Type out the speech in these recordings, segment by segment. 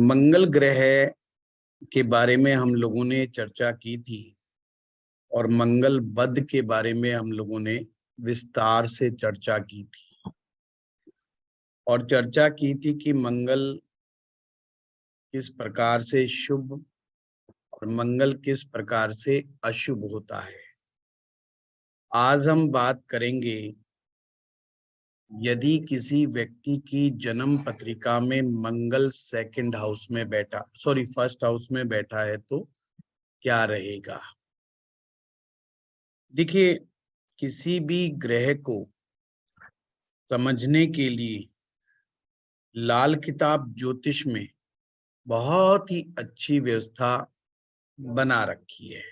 मंगल ग्रह के बारे में हम लोगों ने चर्चा की थी और मंगल बुध के बारे में हम लोगों ने विस्तार से चर्चा की थी और चर्चा की थी कि मंगल किस प्रकार से शुभ और मंगल किस प्रकार से अशुभ होता है। आज हम बात करेंगे यदि किसी व्यक्ति की जन्म पत्रिका में मंगल फर्स्ट हाउस में बैठा है तो क्या रहेगा। देखिए, किसी भी ग्रह को समझने के लिए लाल किताब ज्योतिष में बहुत ही अच्छी व्यवस्था बना रखी है।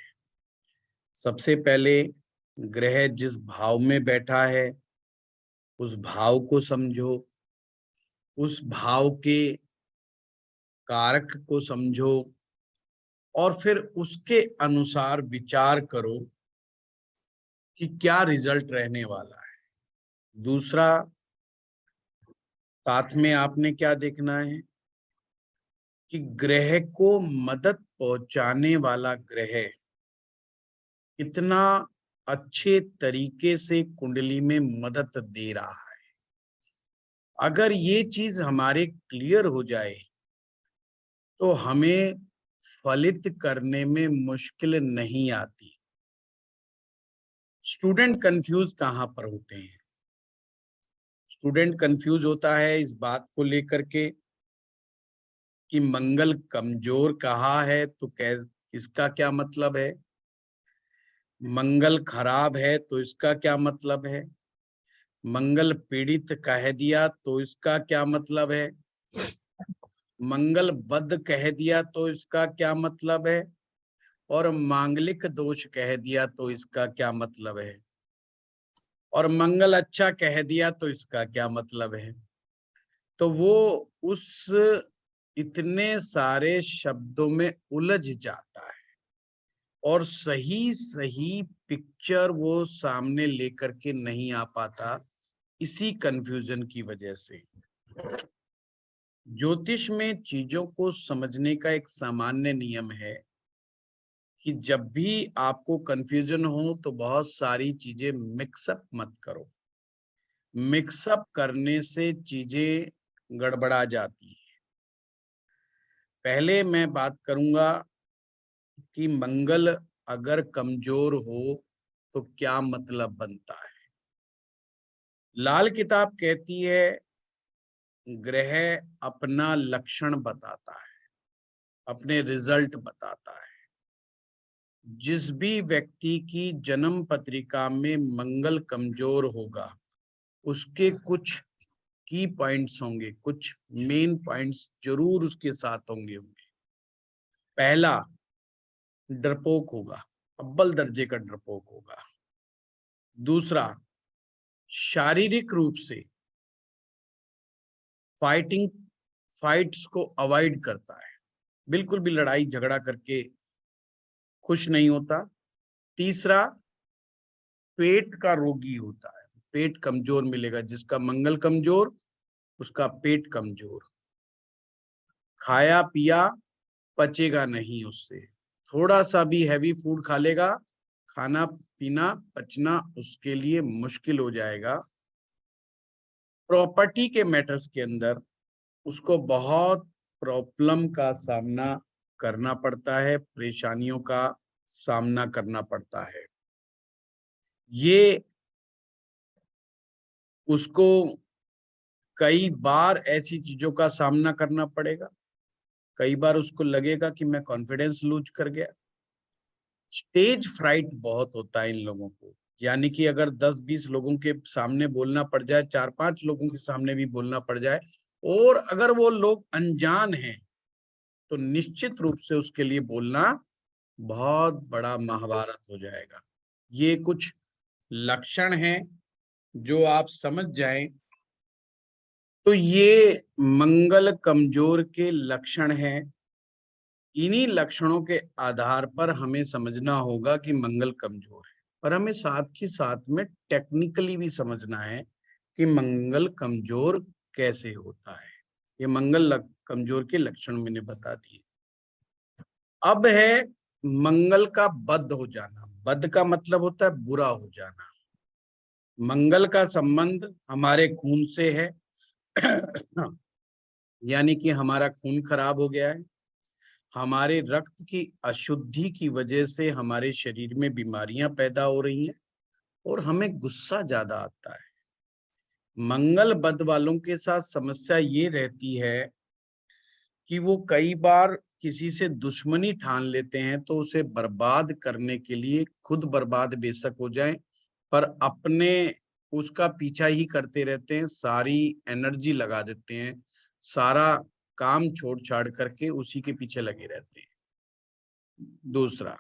सबसे पहले ग्रह जिस भाव में बैठा है उस भाव को समझो, उस भाव के कारक को समझो और फिर उसके अनुसार विचार करो कि क्या रिजल्ट रहने वाला है। दूसरा, साथ में आपने क्या देखना है कि ग्रह को मदद पहुंचाने वाला ग्रह कितना अच्छे तरीके से कुंडली में मदद दे रहा है। अगर ये चीज हमारे क्लियर हो जाए तो हमें फलित करने में मुश्किल नहीं आती। स्टूडेंट कंफ्यूज कहाँ पर होते हैं? स्टूडेंट कंफ्यूज होता है इस बात को लेकर के कि मंगल कमजोर कहा है तो इसका क्या मतलब है, मंगल खराब है तो इसका क्या मतलब है, मंगल पीड़ित कह दिया तो इसका क्या मतलब है, मंगल बद कह दिया तो इसका क्या मतलब है और मांगलिक दोष कह दिया तो इसका क्या मतलब है और मंगल अच्छा कह दिया तो इसका क्या मतलब है। तो वो उस इतने सारे शब्दों में उलझ जाता है और सही सही पिक्चर वो सामने लेकर के नहीं आ पाता, इसी कंफ्यूजन की वजह से। ज्योतिष में चीजों को समझने का एक सामान्य नियम है कि जब भी आपको कंफ्यूजन हो तो बहुत सारी चीजें मिक्सअप मत करो। मिक्सअप करने से चीजें गड़बड़ा जाती है। पहले मैं बात करूंगा कि मंगल अगर कमजोर हो तो क्या मतलब बनता है। लाल किताब कहती है ग्रह अपना लक्षण बताता है, अपने रिजल्ट बताता है। जिस भी व्यक्ति की जन्म पत्रिका में मंगल कमजोर होगा उसके कुछ की पॉइंट्स होंगे, कुछ मेन पॉइंट्स जरूर उसके साथ होंगे। पहला, डरपोक होगा, अव्वल दर्जे का डरपोक होगा। दूसरा, शारीरिक रूप से फाइट्स को अवॉइड करता है, बिल्कुल भी लड़ाई झगड़ा करके खुश नहीं होता। तीसरा, पेट का रोगी होता है, पेट कमजोर मिलेगा। जिसका मंगल कमजोर उसका पेट कमजोर, खाया पिया पचेगा नहीं उससे, थोड़ा सा भी हैवी फूड खा लेगा, खाना पीना पचना उसके लिए मुश्किल हो जाएगा। प्रॉपर्टी के मैटर्स के अंदर उसको बहुत प्रॉब्लम का सामना करना पड़ता है, परेशानियों का सामना करना पड़ता है। ये उसको कई बार ऐसी चीजों का सामना करना पड़ेगा। कई बार उसको लगेगा कि मैं कॉन्फिडेंस लूज कर गया। स्टेज फ्राइट बहुत होता है इन लोगों को, यानी कि अगर 10-20 लोगों के सामने बोलना पड़ जाए, 4-5 लोगों के सामने भी बोलना पड़ जाए और अगर वो लोग अनजान हैं तो निश्चित रूप से उसके लिए बोलना बहुत बड़ा महाभारत हो जाएगा। ये कुछ लक्षण हैं जो आप समझ जाएं तो ये मंगल कमजोर के लक्षण हैं। इन्हीं लक्षणों के आधार पर हमें समझना होगा कि मंगल कमजोर है, पर हमें साथ ही साथ में टेक्निकली भी समझना है कि मंगल कमजोर कैसे होता है। ये मंगल कमजोर के लक्षण मैंने बता दिए। अब है मंगल का बद हो जाना। बद का मतलब होता है बुरा हो जाना। मंगल का संबंध हमारे खून से है यानी कि हमारा खून खराब हो गया है, हमारे रक्त की अशुद्धि की वजह से हमारे शरीर में बीमारियां पैदा हो रही हैं और हमें गुस्सा ज्यादा आता है। मंगल बद वालों के साथ समस्या ये रहती है कि वो कई बार किसी से दुश्मनी ठान लेते हैं तो उसे बर्बाद करने के लिए खुद बर्बाद बेशक हो जाएं, पर अपने उसका पीछा ही करते रहते हैं, सारी एनर्जी लगा देते हैं, सारा काम छोड़ छाड़ करके उसी के पीछे लगे रहते हैं। दूसरा,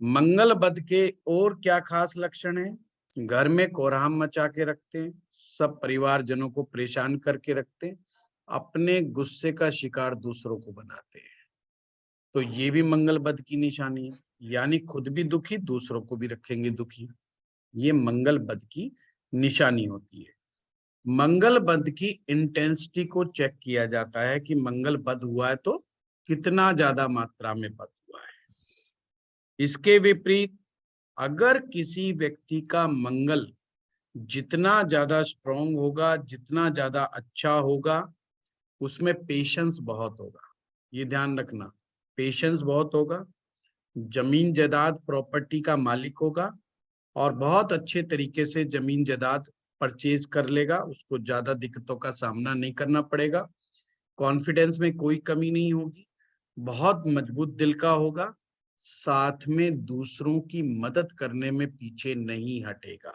मंगल बद के और क्या खास लक्षण है? घर में कोहराम मचा के रखते हैं, सब परिवारजनों को परेशान करके रखते हैं, अपने गुस्से का शिकार दूसरों को बनाते हैं। तो ये भी मंगल बद की निशानी है, यानी खुद भी दुखी, दूसरों को भी रखेंगे दुखी। ये मंगल बद की निशानी होती है। मंगल बद की इंटेंसिटी को चेक किया जाता है कि मंगल बद हुआ है तो कितना ज्यादा मात्रा में बद हुआ है। इसके विपरीत अगर किसी व्यक्ति का मंगल जितना ज्यादा स्ट्रांग होगा, जितना ज्यादा अच्छा होगा, उसमें पेशेंस बहुत होगा। ये ध्यान रखना, पेशेंस बहुत होगा, जमीन जायदाद प्रॉपर्टी का मालिक होगा और बहुत अच्छे तरीके से जमीन जायदाद परचेज कर लेगा, उसको ज्यादा दिक्कतों का सामना नहीं करना पड़ेगा, कॉन्फिडेंस में कोई कमी नहीं होगी, बहुत मजबूत दिल का होगा, साथ में दूसरों की मदद करने में पीछे नहीं हटेगा,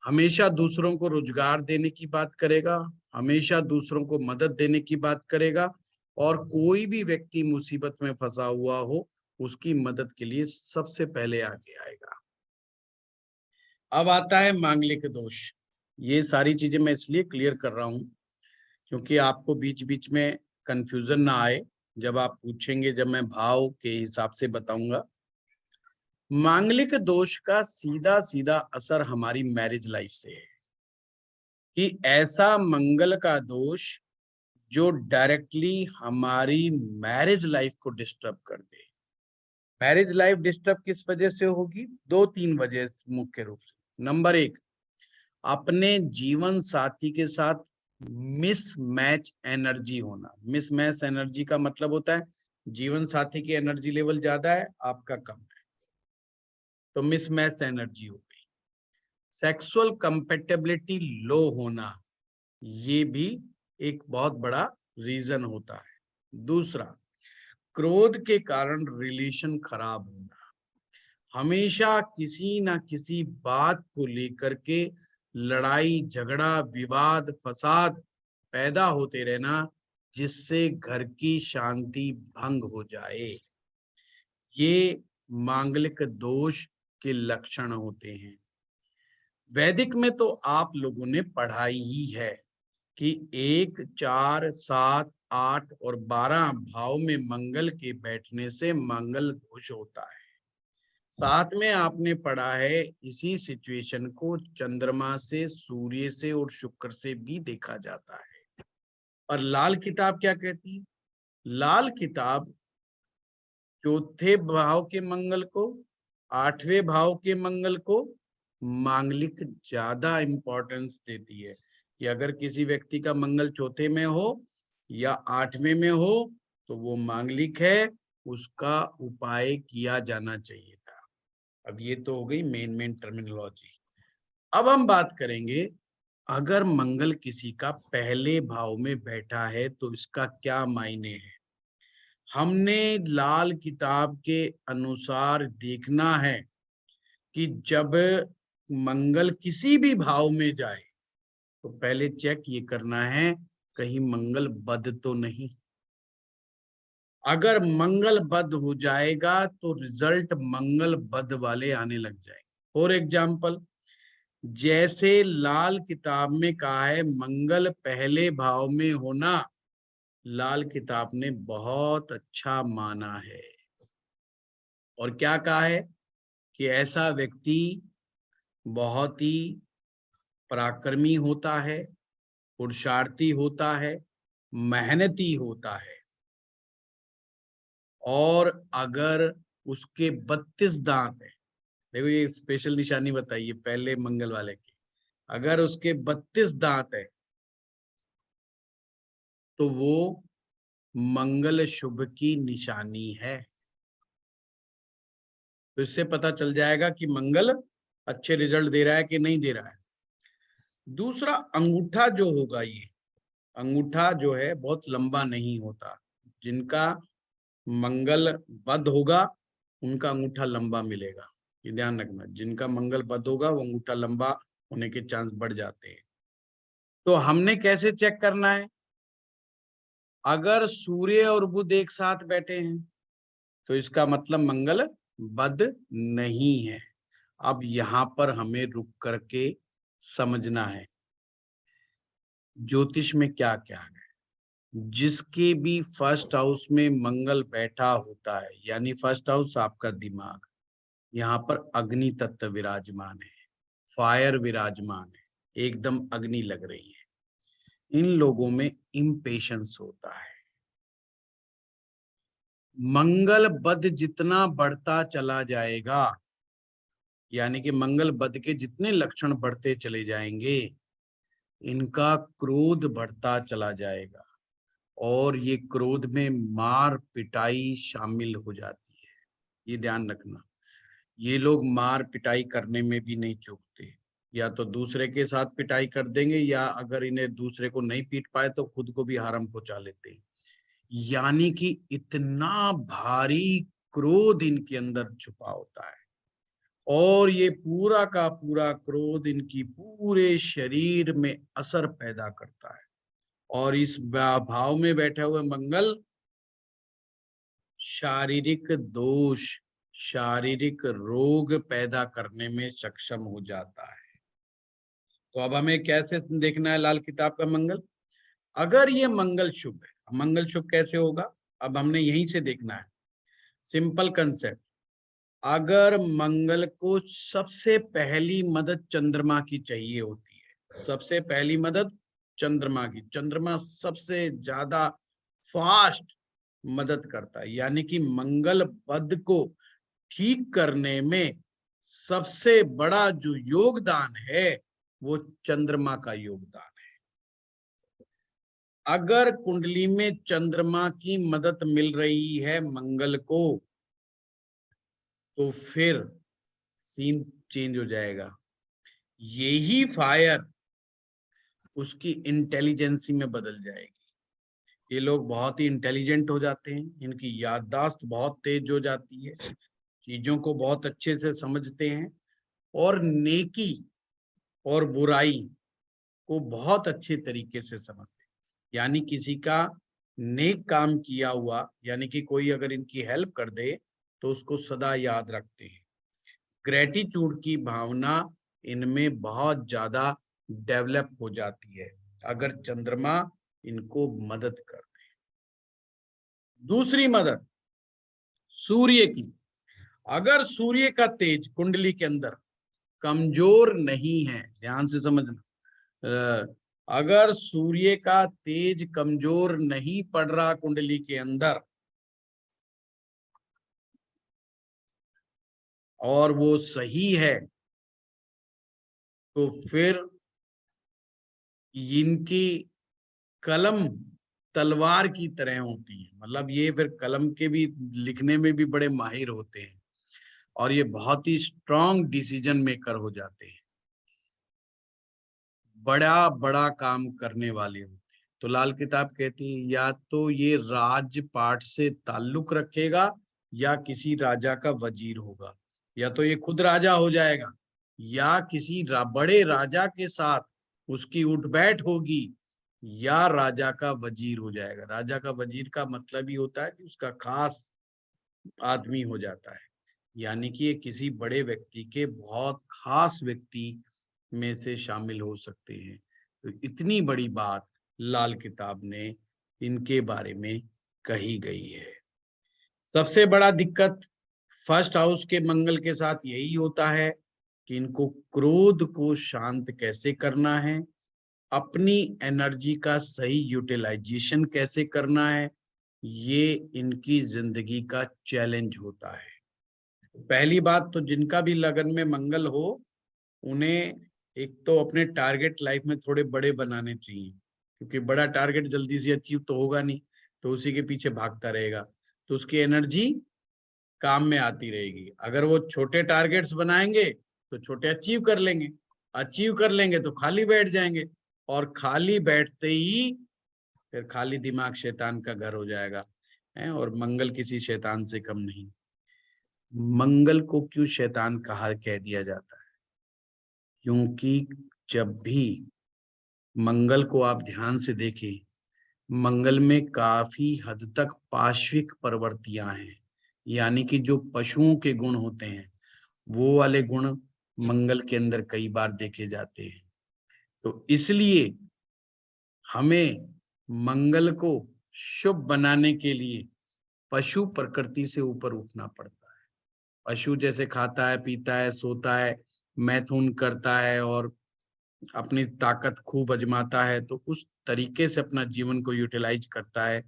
हमेशा दूसरों को रोजगार देने की बात करेगा, हमेशा दूसरों को मदद देने की बात करेगा और कोई भी व्यक्ति मुसीबत में फंसा हुआ हो उसकी मदद के लिए सबसे पहले आगे आएगा। अब आता है मांगलिक दोष। ये सारी चीजें मैं इसलिए क्लियर कर रहा हूं क्योंकि आपको बीच बीच में कंफ्यूजन ना आए, जब आप पूछेंगे, जब मैं भाव के हिसाब से बताऊंगा। मांगलिक दोष का सीधा सीधा असर हमारी मैरिज लाइफ से है कि ऐसा मंगल का दोष जो डायरेक्टली हमारी मैरिज लाइफ को डिस्टर्ब कर दे। मैरिज लाइफ डिस्टर्ब किस वजह से होगी? दो तीन वजह मुख्य रूप से। नंबर एक, अपने जीवन साथी के साथ मिसमैच एनर्जी होना। मिसमैच एनर्जी का मतलब होता है जीवन साथी की एनर्जी लेवल ज्यादा है, आपका कम है, तो मिसमैच एनर्जी हो गई। सेक्सुअल कंपेटेबिलिटी लो होना, ये भी एक बहुत बड़ा रीजन होता है। दूसरा, क्रोध के कारण रिलेशन खराब होना, हमेशा किसी ना किसी बात को लेकर के लड़ाई झगड़ा विवाद फसाद पैदा होते रहना जिससे घर की शांति भंग हो जाए, ये मांगलिक दोष के लक्षण होते हैं। वैदिक में तो आप लोगों ने पढ़ाई ही है कि 1, 4, 7, 8 और 12 भाव में मंगल के बैठने से मंगल दोष होता है। साथ में आपने पढ़ा है इसी सिचुएशन को चंद्रमा से, सूर्य से और शुक्र से भी देखा जाता है। और लाल किताब क्या कहती है? लाल किताब चौथे भाव के मंगल को, 8वें भाव के मंगल को मांगलिक ज्यादा इंपॉर्टेंस देती है कि अगर किसी व्यक्ति का मंगल चौथे में हो या 8वें में हो तो वो मांगलिक है, उसका उपाय किया जाना चाहिए था। अब ये तो हो गई मेन टर्मिनोलॉजी। अब हम बात करेंगे अगर मंगल किसी का पहले भाव में बैठा है तो इसका क्या मायने है। हमने लाल किताब के अनुसार देखना है कि जब मंगल किसी भी भाव में जाए तो पहले चेक ये करना है कहीं मंगल बद तो नहीं। अगर मंगल बद हो जाएगा तो रिजल्ट मंगल बद वाले आने लग जाएंगे। फॉर एग्जाम्पल, जैसे लाल किताब में कहा है मंगल पहले भाव में होना, लाल किताब ने बहुत अच्छा माना है और क्या कहा है कि ऐसा व्यक्ति बहुत ही पराक्रमी होता है, पुरुषार्थी होता है, मेहनती होता है, और अगर उसके 32 दांत है, देखो ये स्पेशल निशानी बताइए पहले मंगल वाले की, अगर उसके 32 दांत है तो वो मंगल शुभ की निशानी है। तो इससे पता चल जाएगा कि मंगल अच्छे रिजल्ट दे रहा है कि नहीं दे रहा है। दूसरा, अंगूठा जो होगा, ये अंगूठा जो है बहुत लंबा नहीं होता। जिनका मंगल बद होगा उनका अंगूठा लंबा मिलेगा, ये ध्यान रखना। जिनका मंगल बद होगा वो अंगूठा लंबा होने के चांस बढ़ जाते हैं। तो हमने कैसे चेक करना है? अगर सूर्य और बुध एक साथ बैठे हैं तो इसका मतलब मंगल बद नहीं है। अब यहां पर हमें रुक करके समझना है ज्योतिष में क्या क्या है। जिसके भी फर्स्ट हाउस में मंगल बैठा होता है, यानी फर्स्ट हाउस आपका दिमाग, यहाँ पर अग्नि तत्व विराजमान है, फायर विराजमान है, एकदम अग्नि लग रही है। इन लोगों में इम्पेशंस होता है। मंगल बद जितना बढ़ता चला जाएगा, यानी कि मंगल बद के जितने लक्षण बढ़ते चले जाएंगे, इनका क्रोध बढ़ता चला जाएगा, और ये क्रोध में मार पिटाई शामिल हो जाती है। ये ध्यान रखना। ये लोग मार पिटाई करने में भी नहीं चूकते, या तो दूसरे के साथ पिटाई कर देंगे, या अगर इन्हें दूसरे को नहीं पीट पाए तो खुद को भी हार्म पहुंचा लेते हैं। यानी कि इतना भारी क्रोध इनके अंदर छुपा होता है, और ये पूरा का पूरा क्रोध इनकी पूरे शरीर में असर पैदा करता है। और इस भाव में बैठे हुए मंगल शारीरिक दोष, शारीरिक रोग पैदा करने में सक्षम हो जाता है। तो अब हमें कैसे देखना है लाल किताब का मंगल? अगर ये मंगल शुभ है, मंगल शुभ कैसे होगा? अब हमने यहीं से देखना है। Simple concept. अगर मंगल को सबसे पहली मदद चंद्रमा की चाहिए होती है, सबसे पहली मदद चंद्रमा की, चंद्रमा सबसे ज्यादा फास्ट मदद करता है, यानी कि मंगल बद को ठीक करने में सबसे बड़ा जो योगदान है वो चंद्रमा का योगदान है। अगर कुंडली में चंद्रमा की मदद मिल रही है मंगल को, तो फिर सीन चेंज हो जाएगा। यही फायर उसकी इंटेलिजेंसी में बदल जाएगी। ये लोग बहुत ही इंटेलिजेंट हो जाते हैं, इनकी याददाश्त बहुत तेज हो जाती है, चीजों को बहुत अच्छे से समझते हैं, और नेकी और बुराई को बहुत अच्छे तरीके से समझते हैं। यानी किसी का नेक काम किया हुआ, यानी कि कोई अगर इनकी हेल्प कर दे तो उसको सदा याद रखते हैं। ग्रेटिट्यूड की भावना इनमें बहुत ज्यादा डेवलप हो जाती है अगर चंद्रमा इनको मदद कर दे। दूसरी मदद सूर्य की। अगर सूर्य का तेज कुंडली के अंदर कमजोर नहीं है, ध्यान से समझना, अगर सूर्य का तेज कमजोर नहीं पड़ रहा कुंडली के अंदर, और वो सही है, तो फिर इनकी कलम तलवार की तरह होती है। मतलब ये फिर कलम के भी लिखने में भी बड़े माहिर होते हैं, और ये बहुत ही स्ट्रांग डिसीजन मेकर हो जाते हैं, बड़ा बड़ा काम करने वाले होते हैं। तो लाल किताब कहती है या तो ये राजपाट से ताल्लुक रखेगा, या किसी राजा का वजीर होगा, या तो ये खुद राजा हो जाएगा, या किसी बड़े राजा के साथ उसकी उठ बैठ होगी, या राजा का वजीर हो जाएगा। राजा का वजीर का मतलब ही होता है कि उसका खास आदमी हो जाता है, यानी कि ये किसी बड़े व्यक्ति के बहुत खास व्यक्ति में से शामिल हो सकते हैं। तो इतनी बड़ी बात लाल किताब ने इनके बारे में कही गई है। सबसे बड़ा दिक्कत फर्स्ट हाउस के मंगल के साथ यही होता है कि इनको क्रोध को शांत कैसे करना है, अपनी एनर्जी का सही यूटिलाइजेशन कैसे करना है, ये इनकी जिंदगी का चैलेंज होता है। पहली बात तो जिनका भी लगन में मंगल हो, उन्हें एक तो अपने टारगेट लाइफ में थोड़े बड़े बनाने चाहिए, क्योंकि बड़ा टारगेट जल्दी से अचीव तो होगा नहीं, तो उसी के पीछे भागता रहेगा, तो उसकी एनर्जी काम में आती रहेगी। अगर वो छोटे टारगेट्स बनाएंगे तो छोटे अचीव कर लेंगे तो खाली बैठ जाएंगे, और खाली बैठते ही फिर खाली दिमाग शैतान का घर हो जाएगा है, और मंगल किसी शैतान से कम नहीं। मंगल को क्यों शैतान कह दिया जाता है? क्योंकि जब भी मंगल को आप ध्यान से देखें, मंगल में काफी हद तक पाश्विक प्रवृत्तियां हैं, यानी कि जो पशुओं के गुण होते हैं वो वाले गुण मंगल के अंदर कई बार देखे जाते हैं। तो इसलिए हमें मंगल को शुभ बनाने के लिए पशु प्रकृति से ऊपर उठना पड़ता है। पशु जैसे खाता है, पीता है, सोता है, मैथुन करता है और अपनी ताकत खूब आजमाता है, तो उस तरीके से अपना जीवन को यूटिलाइज करता है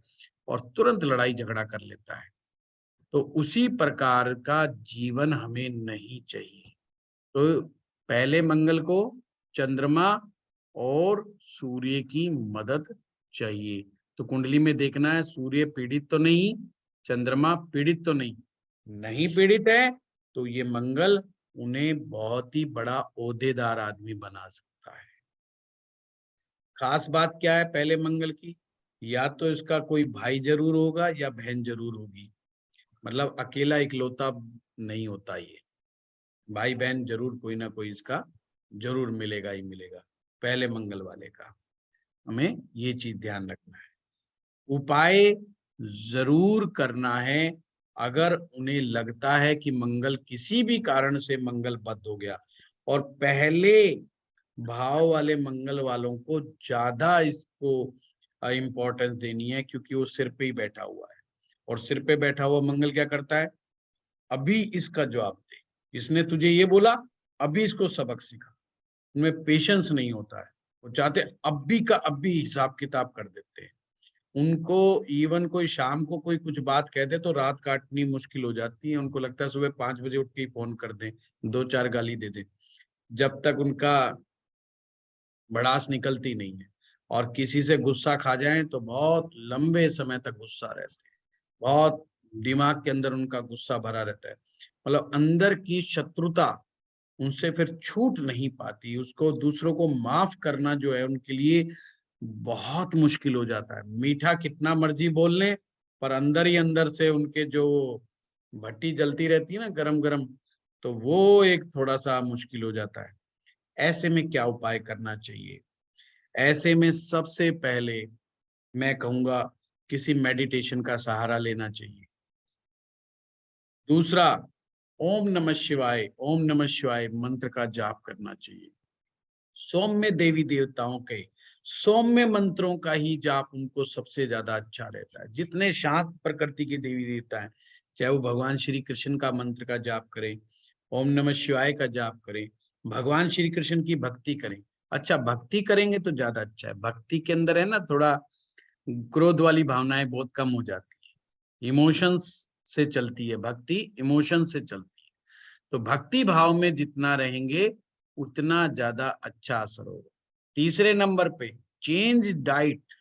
और तुरंत लड़ाई झगड़ा कर लेता है। तो उसी प्रकार का जीवन हमें नहीं चाहिए। तो पहले मंगल को चंद्रमा और सूर्य की मदद चाहिए। तो कुंडली में देखना है, सूर्य पीड़ित तो नहीं, चंद्रमा पीड़ित तो नहीं, नहीं पीड़ित है तो ये मंगल उन्हें बहुत ही बड़ा ओहदेदार आदमी बना सकता है। खास बात क्या है पहले मंगल की? या तो इसका कोई भाई जरूर होगा या बहन जरूर होगी, मतलब अकेला इकलौता नहीं होता ये, भाई बहन जरूर कोई ना कोई इसका जरूर मिलेगा ही मिलेगा, पहले मंगल वाले का। हमें ये चीज ध्यान रखना है। उपाय जरूर करना है। अगर उन्हें लगता है कि मंगल किसी भी कारण से मंगल बद हो गया, और पहले भाव वाले मंगल वालों को ज्यादा इसको इंपॉर्टेंस देनी है, क्योंकि वो सिर पे ही बैठा हुआ है, और सिर पे बैठा हुआ मंगल क्या करता है? अभी इसका जवाब दे, इसने तुझे ये बोला, अभी इसको सबक सिखा। उनमें पेशेंस नहीं होता है, वो चाहते अब भी का अब भी हिसाब किताब कर देते हैं। उनको इवन कोई शाम को कोई कुछ बात कह दे तो रात काटनी मुश्किल हो जाती है। उनको लगता है सुबह 5 बजे उठ के ही फोन कर दें, 2-4 गाली दे दें, जब तक उनका भड़ास निकलती नहीं है। और किसी से गुस्सा खा जाए तो बहुत लंबे समय तक गुस्सा रहते हैं, बहुत दिमाग के अंदर उनका गुस्सा भरा रहता है, मतलब अंदर की शत्रुता उनसे फिर छूट नहीं पाती। उसको दूसरों को माफ करना जो है उनके लिए बहुत मुश्किल हो जाता है। मीठा कितना मर्जी बोल लें, पर अंदर ही अंदर से उनके जो भट्टी जलती रहती है ना गरम गरम, तो वो एक थोड़ा सा मुश्किल हो जाता है। ऐसे में क्या उपाय करना चाहिए? ऐसे में सबसे पहले मैं कहूंगा किसी मेडिटेशन का सहारा लेना चाहिए। दूसरा, ओम नमः शिवाय मंत्र का जाप करना चाहिए। सौम्य देवी देवताओं के सौम्य मंत्रों का ही जाप उनको सबसे ज्यादा अच्छा रहता है। जितने शांत प्रकृति के देवी देवता हैं, चाहे वो भगवान श्री कृष्ण का मंत्र का जाप करें, ओम नमः शिवाय का जाप करें, भगवान श्री कृष्ण की भक्ति करें। अच्छा, भक्ति करेंगे तो ज्यादा अच्छा है। भक्ति के अंदर है ना थोड़ा क्रोध वाली भावनाएं बहुत कम हो जाती है, इमोशंस से चलती है भक्ति, इमोशन से चलती है। तो भक्ति भाव में जितना रहेंगे उतना ज्यादा अच्छा असर होगा। तीसरे नंबर पे, चेंज डाइट।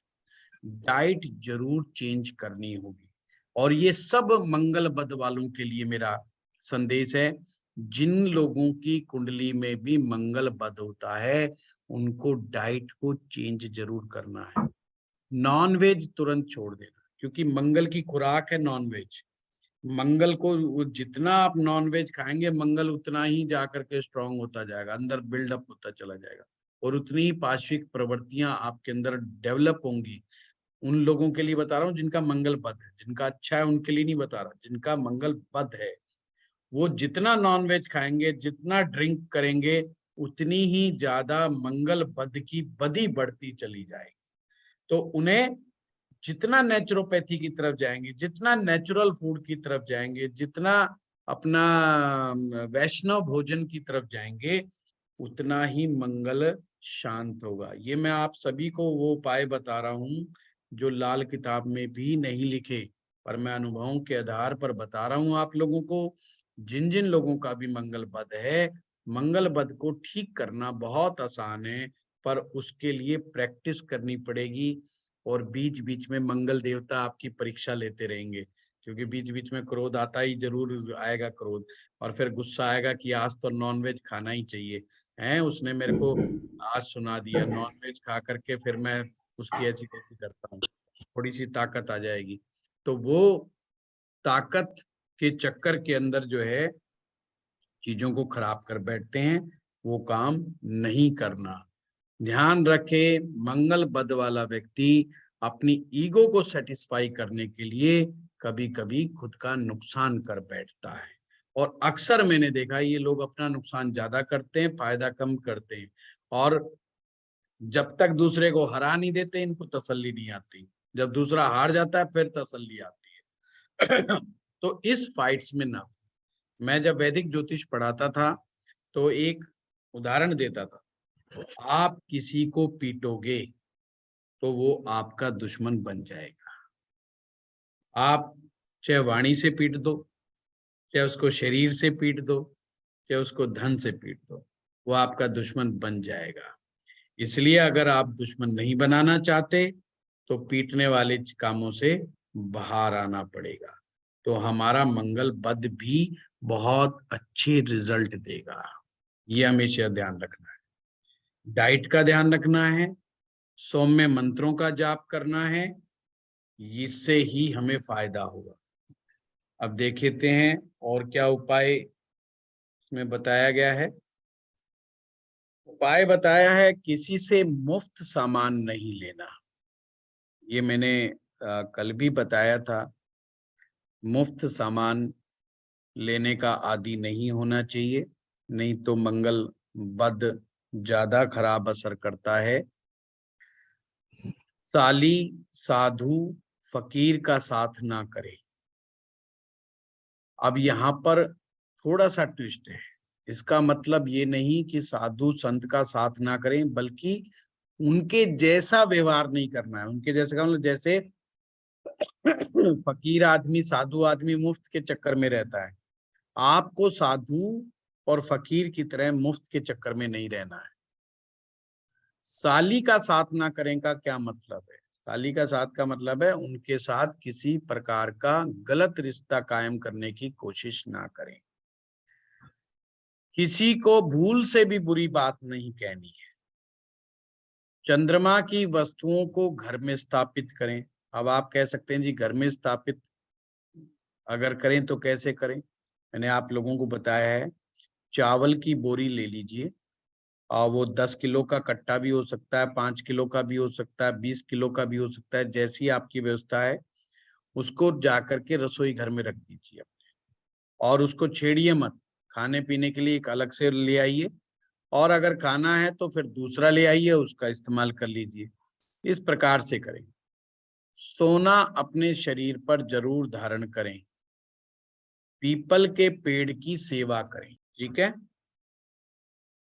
डाइट जरूर चेंज करनी होगी, और ये सब मंगल बद वालों के लिए मेरा संदेश है। जिन लोगों की कुंडली में भी मंगल बद होता है उनको डाइट को चेंज जरूर करना है। नॉन वेज तुरंत छोड़ देना, क्योंकि मंगल की खुराक है नॉन वेज। मंगल को जितना आप नॉन वेज खाएंगे, मंगल उतना ही जाकर के स्ट्रांग होता जाएगा, अंदर बिल्डअप होता चला जाएगा, और उतनी ही पाश्विक प्रवृत्तियां आपके अंदर डेवलप होंगी। उन लोगों के लिए बता रहा हूँ जिनका मंगल बद है, जिनका अच्छा है उनके लिए नहीं बता रहा, जिनका मंगल बद है वो जितना नॉन वेज खाएंगे, जितना ड्रिंक करेंगे, उतनी ही ज्यादा मंगल बद की बदी बढ़ती चली जाएगी। तो उन्हें जितना नेचुरोपैथी की तरफ जाएंगे, जितना नेचुरल फूड की तरफ जाएंगे, जितना अपना वैष्णव भोजन की तरफ जाएंगे, उतना ही मंगल शांत होगा। ये मैं आप सभी को वो उपाय बता रहा हूँ जो लाल किताब में भी नहीं लिखे, पर मैं अनुभवों के आधार पर बता रहा हूँ आप लोगों को। जिन जिन लोगों का भी मंगल बद है, मंगल बद को ठीक करना बहुत आसान है, पर उसके लिए प्रैक्टिस करनी पड़ेगी। और बीच बीच में मंगल देवता आपकी परीक्षा लेते रहेंगे, क्योंकि बीच बीच में क्रोध आता ही जरूर आएगा, क्रोध। और फिर गुस्सा आएगा कि आज तो नॉनवेज खाना ही चाहिए, है उसने मेरे को आज सुना दिया, नॉनवेज खा करके फिर मैं उसकी ऐसी तैसी करता हूँ, थोड़ी सी ताकत आ जाएगी। तो वो ताकत के चक्कर के अंदर जो है चीजों को खराब कर बैठते हैं, वो काम नहीं करना। ध्यान रखे, मंगल बद वाला व्यक्ति अपनी ईगो को सेटिस्फाई करने के लिए कभी कभी खुद का नुकसान कर बैठता है। और अक्सर मैंने देखा ये लोग अपना नुकसान ज्यादा करते हैं, फायदा कम करते हैं। और जब तक दूसरे को हरा नहीं देते इनको तसल्ली नहीं आती, जब दूसरा हार जाता है फिर तसल्ली आती है। तो इस फाइट्स में ना, मैं जब वैदिक ज्योतिष पढ़ाता था तो एक उदाहरण देता था, आप किसी को पीटोगे तो वो आपका दुश्मन बन जाएगा। आप चाहे वाणी से पीट दो, चाहे उसको शरीर से पीट दो, चाहे उसको धन से पीट दो, वो आपका दुश्मन बन जाएगा। इसलिए अगर आप दुश्मन नहीं बनाना चाहते तो पीटने वाले कामों से बाहर आना पड़ेगा। तो हमारा मंगल बद भी बहुत अच्छे रिजल्ट देगा। ये हमेशा ध्यान रखना है। डाइट का ध्यान रखना है, सौम्य मंत्रों का जाप करना है, इससे ही हमें फायदा होगा। अब देखते हैं और क्या उपाय इसमें बताया गया है। उपाय बताया है किसी से मुफ्त सामान नहीं लेना। ये मैंने कल भी बताया था। मुफ्त सामान लेने का आदी नहीं होना चाहिए, नहीं तो मंगल बद ज्यादा खराब असर करता है। साली साधु फकीर का साथ ना करे। अब यहाँ पर थोड़ा सा ट्विस्ट है। इसका मतलब ये नहीं कि साधु संत का साथ ना करें, बल्कि उनके जैसा व्यवहार नहीं करना है। उनके जैसे का मतलब जैसे फकीर आदमी साधु आदमी मुफ्त के चक्कर में रहता है, आपको साधु और फकीर की तरह मुफ्त के चक्कर में नहीं रहना है। साली का साथ ना करें का क्या मतलब है? साली का साथ का मतलब है उनके साथ किसी प्रकार का गलत रिश्ता कायम करने की कोशिश ना करें। किसी को भूल से भी बुरी बात नहीं कहनी है। चंद्रमा की वस्तुओं को घर में स्थापित करें। अब आप कह सकते हैं जी घर में स्थापित अगर करें तो कैसे करें? मैंने आप लोगों को बताया है, चावल की बोरी ले लीजिए, और वो 10 किलो का कट्टा भी हो सकता है, 5 किलो का भी हो सकता है, 20 किलो का भी हो सकता है, जैसी आपकी व्यवस्था है। उसको जाकर के रसोई घर में रख दीजिए और उसको छेड़िए मत। खाने पीने के लिए एक अलग से ले आइए, और अगर खाना है तो फिर दूसरा ले आइए, उसका इस्तेमाल कर लीजिए। इस प्रकार से करें। सोना अपने शरीर पर जरूर धारण करें। पीपल के पेड़ की सेवा करें। ठीक है,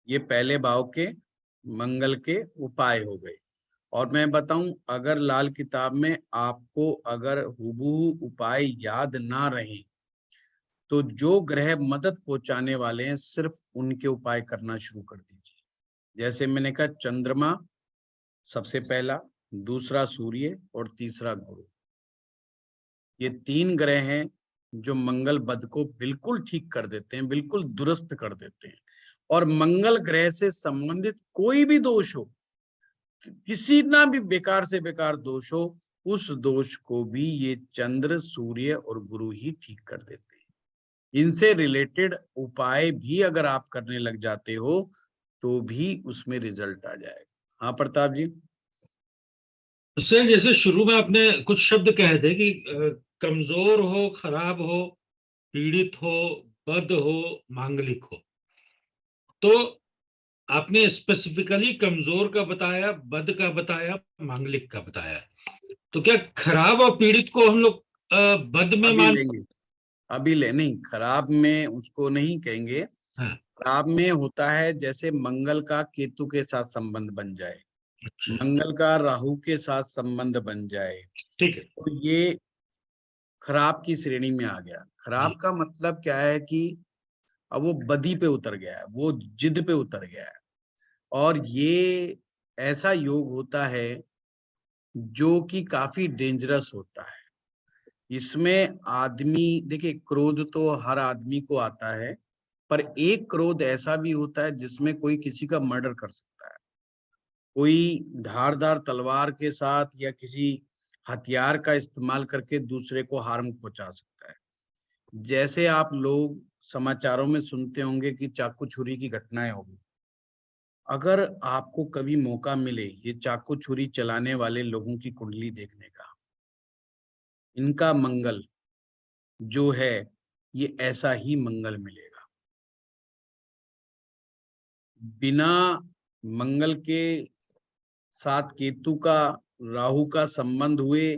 ये पहले भाव के मंगल के उपाय हो गए। और मैं बताऊं, अगर लाल किताब में आपको अगर हुबहू उपाय याद ना रहे तो जो ग्रह मदद पहुंचाने वाले हैं सिर्फ उनके उपाय करना शुरू कर दीजिए। जैसे मैंने कहा, चंद्रमा सबसे पहला, दूसरा सूर्य और तीसरा गुरु। ये 3 ग्रह हैं जो मंगल बद को बिल्कुल ठीक कर देते हैं, बिल्कुल दुरुस्त कर देते हैं। और मंगल ग्रह से संबंधित कोई भी दोष हो, किसी ना भी बेकार से बेकार दोष हो, उस दोष को भी ये चंद्र सूर्य और गुरु ही ठीक कर देते हैं। इनसे रिलेटेड उपाय भी अगर आप करने लग जाते हो तो भी उसमें रिजल्ट आ जाएगा। हाँ प्रताप जी। सर, जैसे शुरू में आपने कुछ शब्द कहे थे कि कमजोर हो, खराब हो, पीड़ित हो, बद हो, मांगलिक हो, तो आपने स्पेसिफिकली कमजोर का बताया, बद का बताया, मांगलिक का बताया। तो क्या खराब और पीड़ित को हम लोग बद में अभी मान? लेंगे, अभी ले नहीं, खराब में उसको नहीं कहेंगे। हाँ, खराब में होता है जैसे मंगल का केतु के साथ संबंध बन जाए, अच्छा, मंगल का राहु के साथ संबंध बन जाए, ठीक है। तो ये खराब की श्रेणी में आ गया। जी, खराब का मतलब क्या है कि अब वो बदी पे उतर गया है, वो जिद पे उतर गया है। और ये ऐसा योग होता है जो कि काफी डेंजरस होता है। इसमें आदमी, देखिए क्रोध तो हर आदमी को आता है, पर एक क्रोध ऐसा भी होता है जिसमें कोई किसी का मर्डर कर सकता है। कोई धारदार तलवार के साथ या किसी हथियार का इस्तेमाल करके दूसरे को हार्म पहुंचा सकता है। जैसे आप लोग समाचारों में सुनते होंगे कि चाकू छुरी की घटनाएं होगी। अगर आपको कभी मौका मिले ये चाकू छुरी चलाने वाले लोगों की कुंडली देखने का, इनका मंगल जो है ये ऐसा ही मंगल मिलेगा। बिना मंगल के साथ केतु का, राहु का संबंध हुए,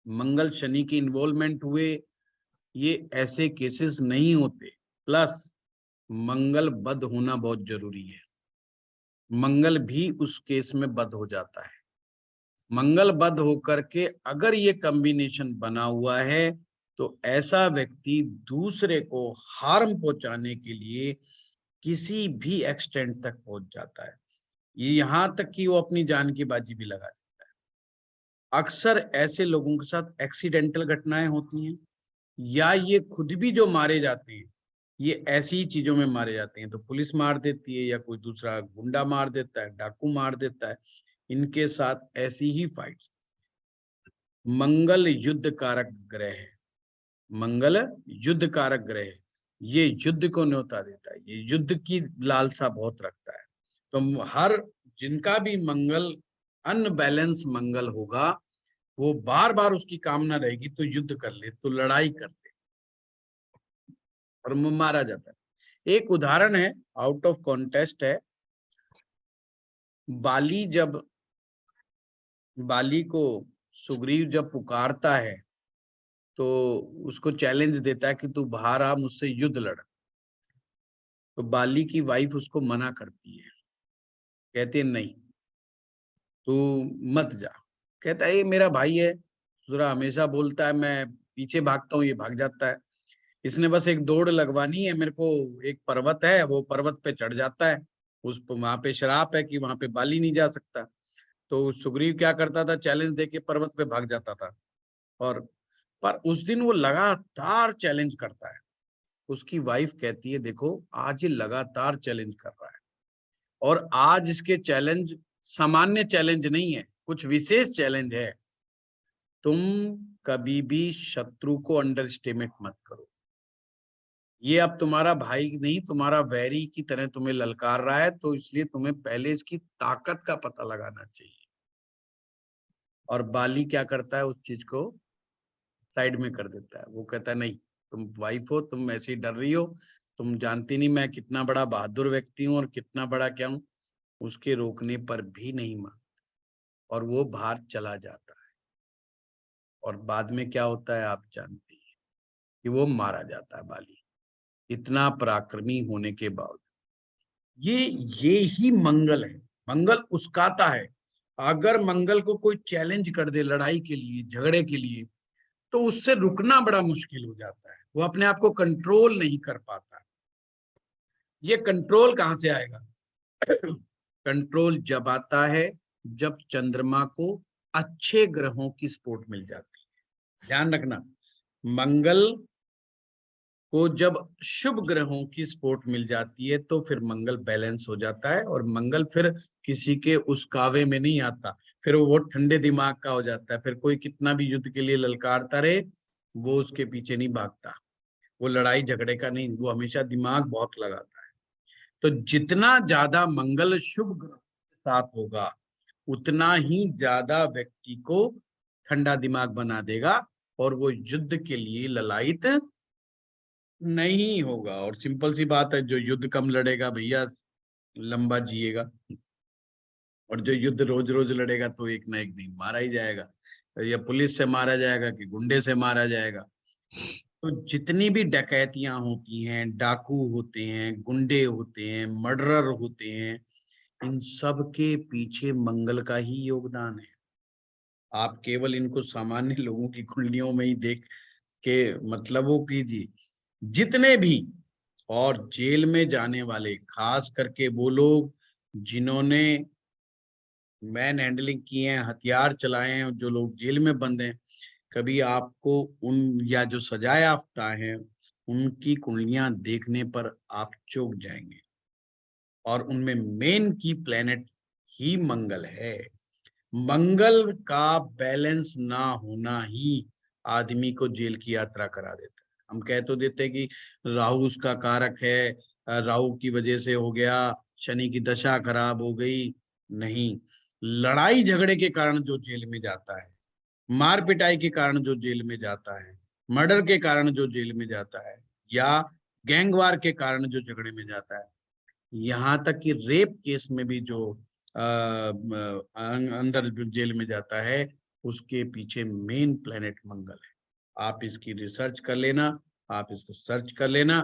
मंगल शनि की इन्वॉल्वमेंट हुए, ये ऐसे केसेस नहीं होते। प्लस मंगल बद होना बहुत जरूरी है। मंगल भी उस केस में बद हो जाता है। मंगल बद होकर के अगर ये कॉम्बिनेशन बना हुआ है तो ऐसा व्यक्ति दूसरे को हार्म पहुंचाने के लिए किसी भी एक्सटेंट तक पहुंच जाता है। ये यहां तक कि वो अपनी जान की बाजी भी लगा देता है। अक्सर ऐसे लोगों के साथ एक्सीडेंटल घटनाएं होती हैं, या ये खुद भी जो मारे जाते हैं ये ऐसी ही चीजों में मारे जाते हैं। तो पुलिस मार देती है, या कोई दूसरा गुंडा मार देता है, डाकू मार देता है। इनके साथ ऐसी ही फाइट्स। मंगल युद्ध कारक ग्रह है। मंगल युद्ध कारक ग्रह है। ये युद्ध को न्योता देता है, ये युद्ध की लालसा बहुत रखता है। तो हर जिनका भी मंगल अनबैलेंस मंगल होगा, वो बार बार उसकी कामना रहेगी तो युद्ध कर ले, तो लड़ाई कर ले, और वो मारा जाता है। एक उदाहरण है, आउट ऑफ कॉन्टेस्ट है। बाली जब बाली को सुग्रीव जब पुकारता है तो उसको चैलेंज देता है कि तू बाहर आ, मुझसे युद्ध लड़। तो बाली की वाइफ उसको मना करती है, कहती है नहीं, तू मत जा। कहता है ये मेरा भाई है, दूसरा हमेशा बोलता है मैं पीछे भागता हूँ, ये भाग जाता है। इसने बस एक दौड़ लगवानी है मेरे को। एक पर्वत है, वो पर्वत पे चढ़ जाता है। वहां पे श्राप है कि वहां पे बाली नहीं जा सकता। तो सुग्रीव क्या करता था, चैलेंज देके पर्वत पे भाग जाता था। और पर उस दिन वो लगातार चैलेंज करता है। उसकी वाइफ कहती है देखो आज ये लगातार चैलेंज कर रहा है, और आज इसके चैलेंज सामान्य चैलेंज नहीं है, कुछ विशेष चैलेंज है। तुम कभी भी शत्रु को अंडर एस्टिमेट मत करो। ये अब तुम्हारा भाई नहीं, तुम्हारा वैरी की तरह तुम्हें ललकार रहा है, तो इसलिए तुम्हें पहले इसकी ताकत का पता लगाना चाहिए। और बाली क्या करता है, उस चीज को साइड में कर देता है। वो कहता है नहीं, तुम वाइफ हो, तुम ऐसे ही डर रही हो, तुम जानती नहीं मैं कितना बड़ा बहादुर व्यक्ति हूँ और कितना बड़ा क्या हूँ। उसके रोकने पर भी नहीं मान, और वो बाहर चला जाता है। और बाद में क्या होता है आप जानते हैं, कि वो मारा जाता है बाली, इतना पराक्रमी होने के बावजूद। ये ये ही मंगल है। मंगल उसकाता है। अगर मंगल को कोई चैलेंज कर दे लड़ाई के लिए, झगड़े के लिए, तो उससे रुकना बड़ा मुश्किल हो जाता है। वो अपने आप को कंट्रोल नहीं कर पाता। ये कंट्रोल कहां से आएगा? कंट्रोल जब आता है जब चंद्रमा को अच्छे ग्रहों की सपोर्ट मिल जाती है। ध्यान रखना, मंगल को जब शुभ ग्रहों की सपोर्ट मिल जाती है तो फिर मंगल बैलेंस हो जाता है, और मंगल फिर किसी के उसकावे में नहीं आता। फिर वो ठंडे दिमाग का हो जाता है। फिर कोई कितना भी युद्ध के लिए ललकारता रहे, वो उसके पीछे नहीं भागता। वो लड़ाई झगड़े का नहीं, वो हमेशा दिमाग बहुत लगाता है। तो जितना ज्यादा मंगल शुभ ग्रह के साथ होगा, उतना ही ज्यादा व्यक्ति को ठंडा दिमाग बना देगा, और वो युद्ध के लिए ललायित नहीं होगा। और सिंपल सी बात है, जो युद्ध कम लड़ेगा भैया लंबा जिएगा, और जो युद्ध रोज रोज लड़ेगा तो एक ना एक दिन मारा ही जाएगा। या पुलिस से मारा जाएगा कि गुंडे से मारा जाएगा। तो जितनी भी डकैतियां होती हैं, डाकू होते हैं, गुंडे होते हैं, मर्डरर होते हैं, इन सब के पीछे मंगल का ही योगदान है। आप केवल इनको सामान्य लोगों की कुंडलियों में ही देख के मतलब वो कीजिए। जितने भी और जेल में जाने वाले, खास करके वो लोग जिन्होंने मैन हैंडलिंग किए हैं, हथियार चलाए हैं, जो लोग जेल में बंद हैं, कभी आपको उन या जो सजा याफ्ता हैं, उनकी कुंडलियां देखने पर आप चौंक जाएंगे। और उनमें मेन की प्लेनेट ही मंगल है। मंगल का बैलेंस ना होना ही आदमी को जेल की यात्रा करा देता है। हम कह तो देते हैं कि राहु उसका कारक है, राहु की वजह से हो गया, शनि की दशा खराब हो गई। नहीं, लड़ाई झगड़े के कारण जो जेल में जाता है, मार पिटाई के कारण जो जेल में जाता है, मर्डर के कारण जो जेल में जाता है, या गैंगवार के कारण जो झगड़े में जाता है, यहाँ तक कि रेप केस में भी जो अंदर जो जेल में जाता है, उसके पीछे मेन प्लेनेट मंगल है। आप इसकी रिसर्च कर लेना, आप इसको सर्च कर लेना,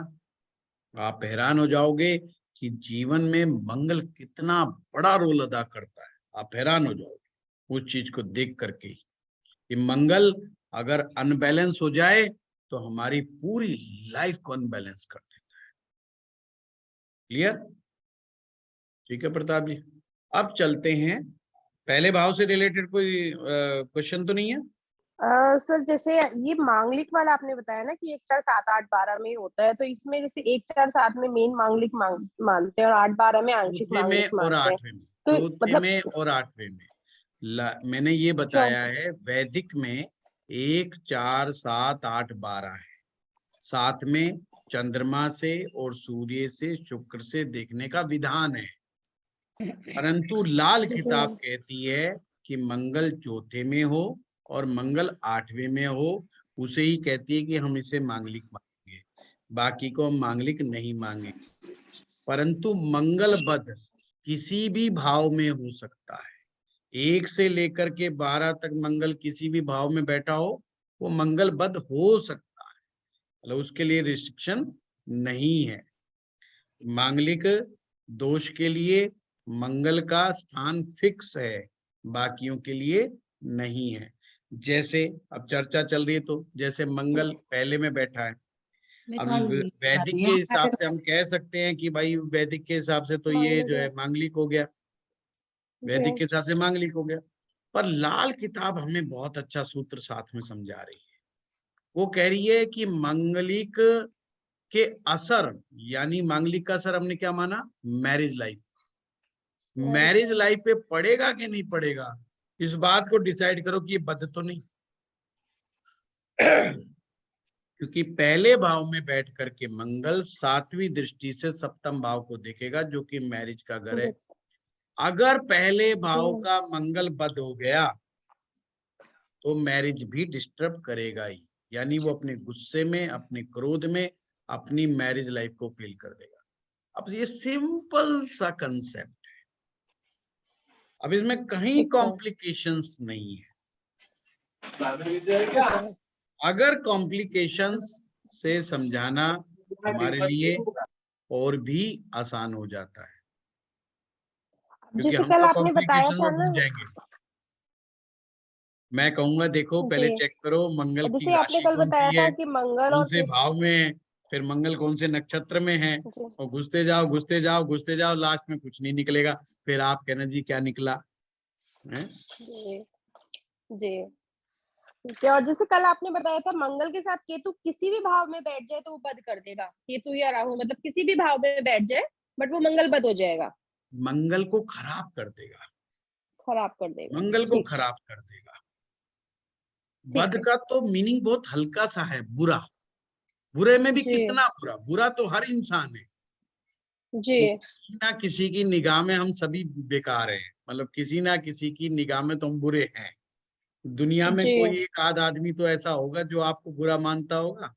आप हैरान हो जाओगे कि जीवन में मंगल कितना बड़ा रोल अदा करता है। आप हैरान हो जाओगे उस चीज को देख करके कि मंगल अगर अनबैलेंस हो जाए तो हमारी पूरी लाइफ को अनबैलेंस कर देता है। क्लियर? ठीक है प्रताप जी, अब चलते हैं। पहले भाव से रिलेटेड कोई क्वेश्चन तो नहीं है? सर जैसे ये मांगलिक वाला आपने बताया ना कि 1 4 7 8 12 में होता है, तो इसमें जैसे 1 4 7 में मेन मांगलिक मानते हैं और 8 12 में आंशिक चौथे में मांगलिक और मानते हैं। आठवें में, तो चौथे मतलब में और आठवें में मैंने ये बताया है, वैदिक में 1 4 7 8 12 है। 7 में चंद्रमा से और सूर्य से, शुक्र से देखने का विधान है। परंतु लाल किताब कहती है कि मंगल चौथे में हो और मंगल आठवें में हो, उसे ही कहती है कि हम इसे मांगलिक मानेंगे, बाकी को हम मांगलिक नहीं मांगेंगे। परंतु मंगल बद किसी भी भाव में हो सकता है। 1 से लेकर के 12 तक मंगल किसी भी भाव में बैठा हो, वो मंगल बद हो सकता है, मतलब उसके लिए रिस्ट्रिक्शन नहीं है। मांगलिक दोष के लिए मंगल का स्थान फिक्स है, बाकियों के लिए नहीं है। जैसे अब चर्चा चल रही है, तो जैसे मंगल पहले में बैठा है, अब वैदिक के हिसाब से हम कह सकते हैं कि भाई वैदिक के हिसाब से तो ये जो है मांगलिक हो गया, वैदिक के हिसाब से मांगलिक हो गया। पर लाल किताब हमें बहुत अच्छा सूत्र साथ में समझा रही है। वो कह रही है कि मंगलिक के असर, यानी मांगलिक का असर हमने क्या माना? Marriage life. मैरिज लाइफ पे पड़ेगा कि नहीं पड़ेगा, इस बात को डिसाइड करो कि ये बद तो नहीं। क्योंकि पहले भाव में बैठ करके मंगल 7वीं दृष्टि से सप्तम भाव को देखेगा, जो कि मैरिज का घर है। अगर पहले भाव का मंगल बद हो गया तो मैरिज भी डिस्टर्ब करेगा ही, यानी वो अपने गुस्से में, अपने क्रोध में अपनी मैरिज लाइफ को फेल कर देगा। अब ये सिंपल सा कंसेप्ट है, अब इसमें कहीं कॉम्प्लिकेशंस नहीं है। अगर कॉम्प्लिकेशंस से समझाना हमारे लिए और भी आसान हो जाता है, क्योंकि हम तो कॉम्प्लिकेशन में भूल जाएंगे। मैं कहूंगा देखो पहले चेक करो मंगल की राशि कौन सी है, कौन से भाव में, फिर मंगल कौन से नक्षत्र में है, और घुसते जाओ घुसते जाओ घुसते जाओ, लास्ट में कुछ नहीं निकलेगा। फिर आप कहना जी क्या निकला है? जी जी ठीक है। और जैसे कल आपने बताया था मंगल के साथ केतु किसी भी भाव में बैठ जाए तो वो बद कर देगा, केतु या राहु मतलब किसी भी भाव में बैठ जाए बट वो मंगल बद हो जाएगा, मंगल को खराब कर देगा, खराब कर देगा। मंगल को खराब कर देगा। बद का तो मीनिंग बहुत हल्का सा है, बुरा। बुरे में भी कितना बुरा, बुरा तो हर इंसान है जी। किसी ना किसी की निगाह में हम सभी बेकार हैं, मतलब किसी ना किसी की निगाह में तो हम बुरे हैं। दुनिया में कोई एक आध आदमी तो ऐसा होगा जो आपको बुरा मानता होगा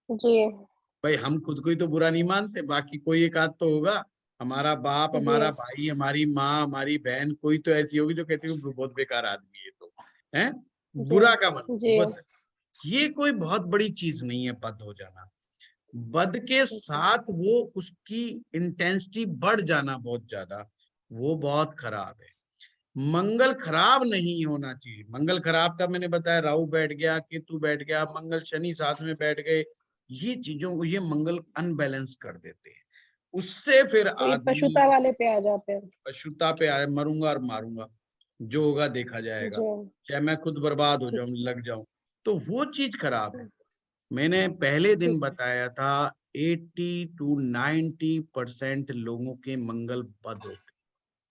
जी। भाई, हम खुद को ही तो बुरा नहीं मानते, बाकी कोई एक आध तो होगा, हमारा बाप, हमारा भाई, हमारी माँ, हमारी बहन, कोई तो ऐसी होगी जो कहती है बहुत बेकार आदमी है, तो है बुरा का मतलब बद। ये कोई बहुत बड़ी चीज नहीं है बद हो जाना। बद के साथ वो उसकी इंटेंसिटी बढ़ जाना बहुत ज्यादा, वो बहुत खराब है। मंगल खराब नहीं होना चाहिए। मंगल खराब का मैंने बताया, राहु बैठ गया, केतु बैठ गया, मंगल शनि साथ में बैठ गए, ये चीजों को, ये मंगल अनबैलेंस कर देते हैं। उससे फिर तो ये आदमी पशुता वाले पे आ जाते हैं। पशुता पे आए, मरूंगा और मारूंगा, जो होगा देखा जाएगा, जी चाहे मैं खुद बर्बाद हो ठीक। जाऊं, लग जाऊं, तो वो चीज खराब है। मैंने पहले दिन ठीक है। बताया था 80 to 90% लोगों के मंगल बद होते,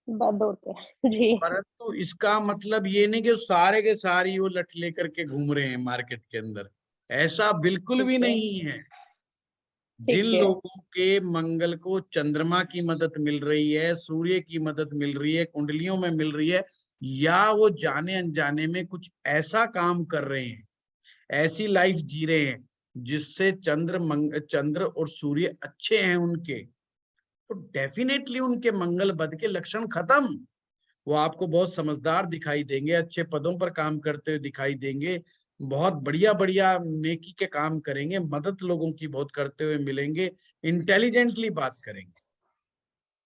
बद होते हैं जी। परंतु इसका मतलब ये नहीं कि सारे के सारी वो लठ लेकर के घूम रहे हैं मार्केट के अंदर, ऐसा बिल्कुल ठीक भी है। नहीं है। जिन ठीक है। लोगों के मंगल को चंद्रमा की मदद मिल रही है, सूर्य की मदद मिल रही है, कुंडलियों में मिल रही है, या वो जाने अनजाने में कुछ ऐसा काम कर रहे हैं, ऐसी लाइफ जी रहे हैं जिससे चंद्र और सूर्य अच्छे हैं उनके, तो डेफिनेटली उनके मंगल बद के लक्षण खत्म। वो आपको बहुत समझदार दिखाई देंगे, अच्छे पदों पर काम करते हुए दिखाई देंगे, बहुत बढ़िया बढ़िया नेकी के काम करेंगे, मदद लोगों की बहुत करते हुए मिलेंगे, इंटेलिजेंटली बात करेंगे।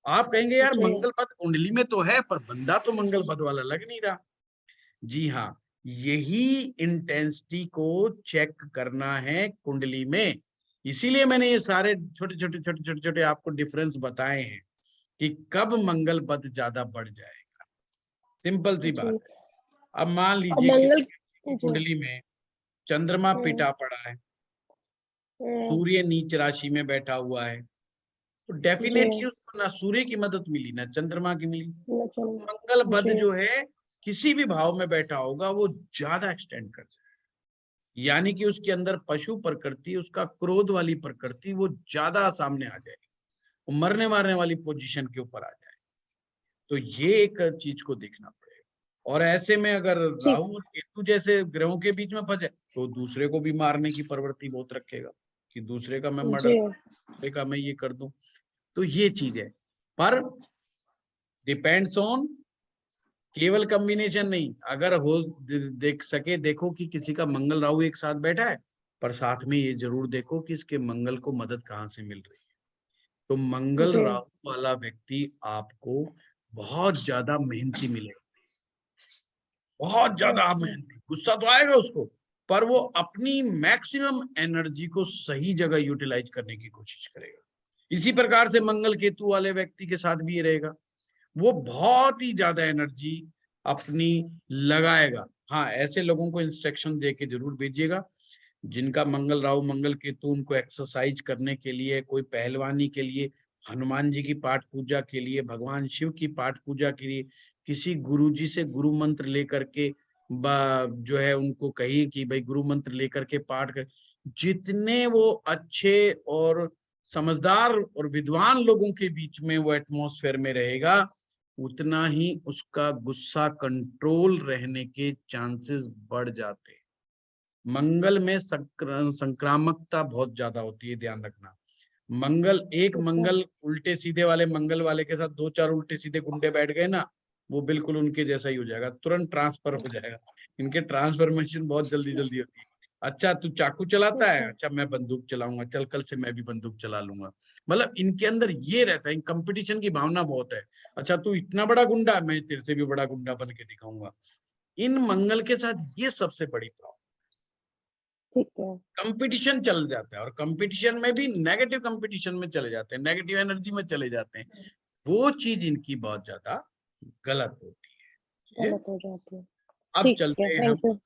आप कहेंगे यार जी मंगल पद कुंडली में तो है, पर बंदा तो मंगल पद वाला लग नहीं रहा। जी हाँ, यही इंटेंसिटी को चेक करना है कुंडली में। इसीलिए मैंने ये सारे छोटे छोटे छोटे छोटे छोटे आपको डिफरेंस बताए हैं कि कब मंगल पद ज्यादा बढ़ जाए। सिंपल सी बात जी। है। अब मान और लीजिए मंगल। किसी व्यक्ति की जी। कुंडली में चंद्रमा हम्म। पिटा पड़ा है, हम्म। सूर्य नीच राशि में बैठा हुआ है, तो जी। डेफिनेटली उसको ना सूर्य की मदद मिली ना चंद्रमा की मिली। तो नचल। मंगल बद जी। जो है किसी भी भाव में बैठा होगा वो ज्यादा एक्सटेंड कर जाए, यानी कि उसके अंदर पशु प्रकृति, उसका क्रोध वाली प्रकृति वो ज्यादा सामने आ जाएगी, वो मरने मारने वाली पोजीशन के ऊपर आ जाए। तो ये एक चीज को देखना पड़ेगा। और ऐसे में अगर ठीक। राहु और केतु जैसे ग्रहों के बीच में फंस जाए तो दूसरे को भी मारने की प्रवृत्ति बहुत रखेगा कि दूसरे का मैं मर्डर, जी दूसरे का मैं ये कर दूं। तो ये चीज है, पर डिपेंड्स ऑन, केवल कॉम्बिनेशन नहीं, अगर हो देख सके देखो कि किसी का मंगल राहु एक साथ बैठा है, पर साथ में ये जरूर देखो कि इसके मंगल को मदद कहाँ से मिल रही है। तो मंगल जी। राहु वाला व्यक्ति आपको बहुत ज्यादा मेहनती मिलेगा, बहुत ज्यादा अच्छा। मेहनती, गुस्सा तो आएगा उसको, पर वो अपनी मैक्सिमम एनर्जी को सही जगह यूटिलाइज करने की कोशिश करेगा। इसी प्रकार से मंगल केतु वाले व्यक्ति के साथ भी ये रहेगा, वो बहुत ही ज्यादा एनर्जी अपनी लगाएगा। हाँ, ऐसे लोगों को इंस्ट्रक्शन दे के जरूर भेजिएगा जिनका मंगल राहु मंगल केतु, उनको एक्सरसाइज करने के लिए, कोई पहलवानी के लिए, हनुमान जी की पाठ पूजा के लिए, भगवान शिव की पाठ पूजा के लिए, किसी गुरुजी से गुरु मंत्र लेकर के जो है उनको कही कि भाई गुरु मंत्र लेकर के पाठ कर। जितने वो अच्छे और समझदार और विद्वान लोगों के बीच में वो एटमॉस्फेयर में रहेगा, उतना ही उसका गुस्सा कंट्रोल रहने के चांसेस बढ़ जाते हैं। मंगल में संक्रामकता बहुत ज्यादा होती है, ध्यान रखना। मंगल, एक ठीक है। मंगल उल्टे सीधे वाले मंगल वाले के साथ दो चार उल्टे सीधे गुंडे बैठ गए ना, वो बिल्कुल उनके जैसा ही हो जाएगा, तुरंत ट्रांसफर हो जाएगा। इनके ट्रांसफॉर्मेशन बहुत जल्दी जल्दी होती है। अच्छा तू चाकू चलाता ठीक है, है। अच्छा मैं बंदूक चलाऊंगा, चल कल से मैं भी बंदूक चला लूंगा। मतलब इनके अंदर ये रहता है, कंपटीशन की भावना बहुत है। अच्छा तू इतना बड़ा गुंडा, मैं तेरे से भी बड़ा गुंडा बन के दिखाऊंगा। इन मंगल के साथ ये सबसे बड़ी प्रॉब्लम, ठीक है। कंपटीशन चल जाता है, और कंपटीशन में भी नेगेटिव कंपटीशन में चले जाते हैं, नेगेटिव एनर्जी में चले जाते हैं। वो चीज इनकी बहुत ज्यादा गलत होती है। गलत हो जाती है। अब ठीक है। चलते हैं हम थैंक यू।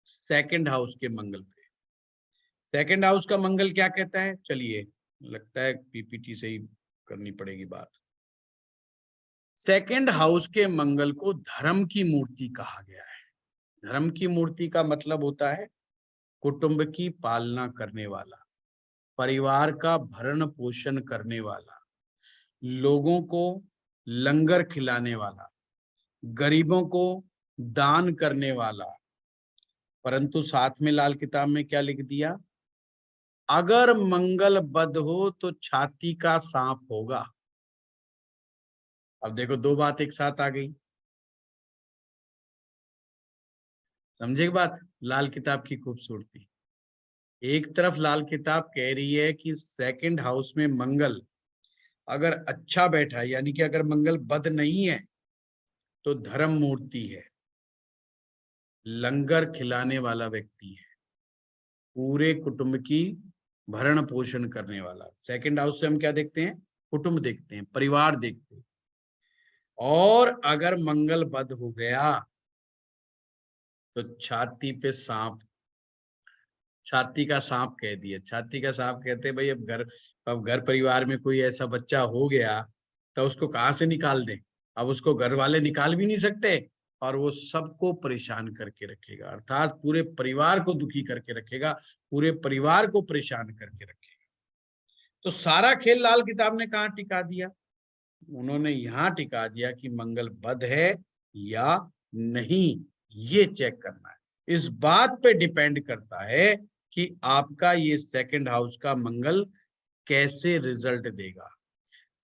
सेकंड हाउस के मंगल पे। सेकंड हाउस का मंगल क्या कहता है, चलिए लगता है पीपीटी से ही करनी पड़ेगी बात। सेकंड हाउस के मंगल को धर्म की मूर्ति कहा गया है। धर्म की मूर्ति का मतलब होता है कुटुंब की पालना करने वाला, परिवार का भरण पोषण करने वाला, लोगों को लंगर खिलाने वाला, गरीबों को दान करने वाला। परंतु साथ में लाल किताब में क्या लिख दिया, अगर मंगल बद हो तो छाती का सांप होगा। अब देखो दो बात एक साथ आ गई। समझे की बात, लाल किताब की खूबसूरती। एक तरफ लाल किताब कह रही है कि सेकंड हाउस में मंगल अगर अच्छा बैठा है, यानी कि अगर मंगल बद नहीं है तो धर्म मूर्ति है, लंगर खिलाने वाला व्यक्ति है, पूरे कुटुंब की भरण पोषण करने वाला। सेकंड हाउस से हम क्या देखते हैं? कुटुंब देखते हैं, परिवार देखते हैं। और अगर मंगल बद हो गया तो छाती पे सांप, छाती का सांप कह दिया। छाती का सांप कहते हैं भाई अब घर परिवार में कोई ऐसा बच्चा हो गया तो उसको कहाँ से निकाल दें? अब उसको घर वाले निकाल भी नहीं सकते और वो सबको परेशान करके रखेगा, अर्थात पूरे परिवार को दुखी करके रखेगा, पूरे परिवार को परेशान करके रखेगा। तो सारा खेल लाल किताब ने कहाँ टिका दिया? उन्होंने यहाँ टिका दिया कि मंगल बद है या नहीं, ये चेक करना है। इस बात पे डिपेंड करता है कि आपका ये सेकंड हाउस का मंगल कैसे रिजल्ट देगा।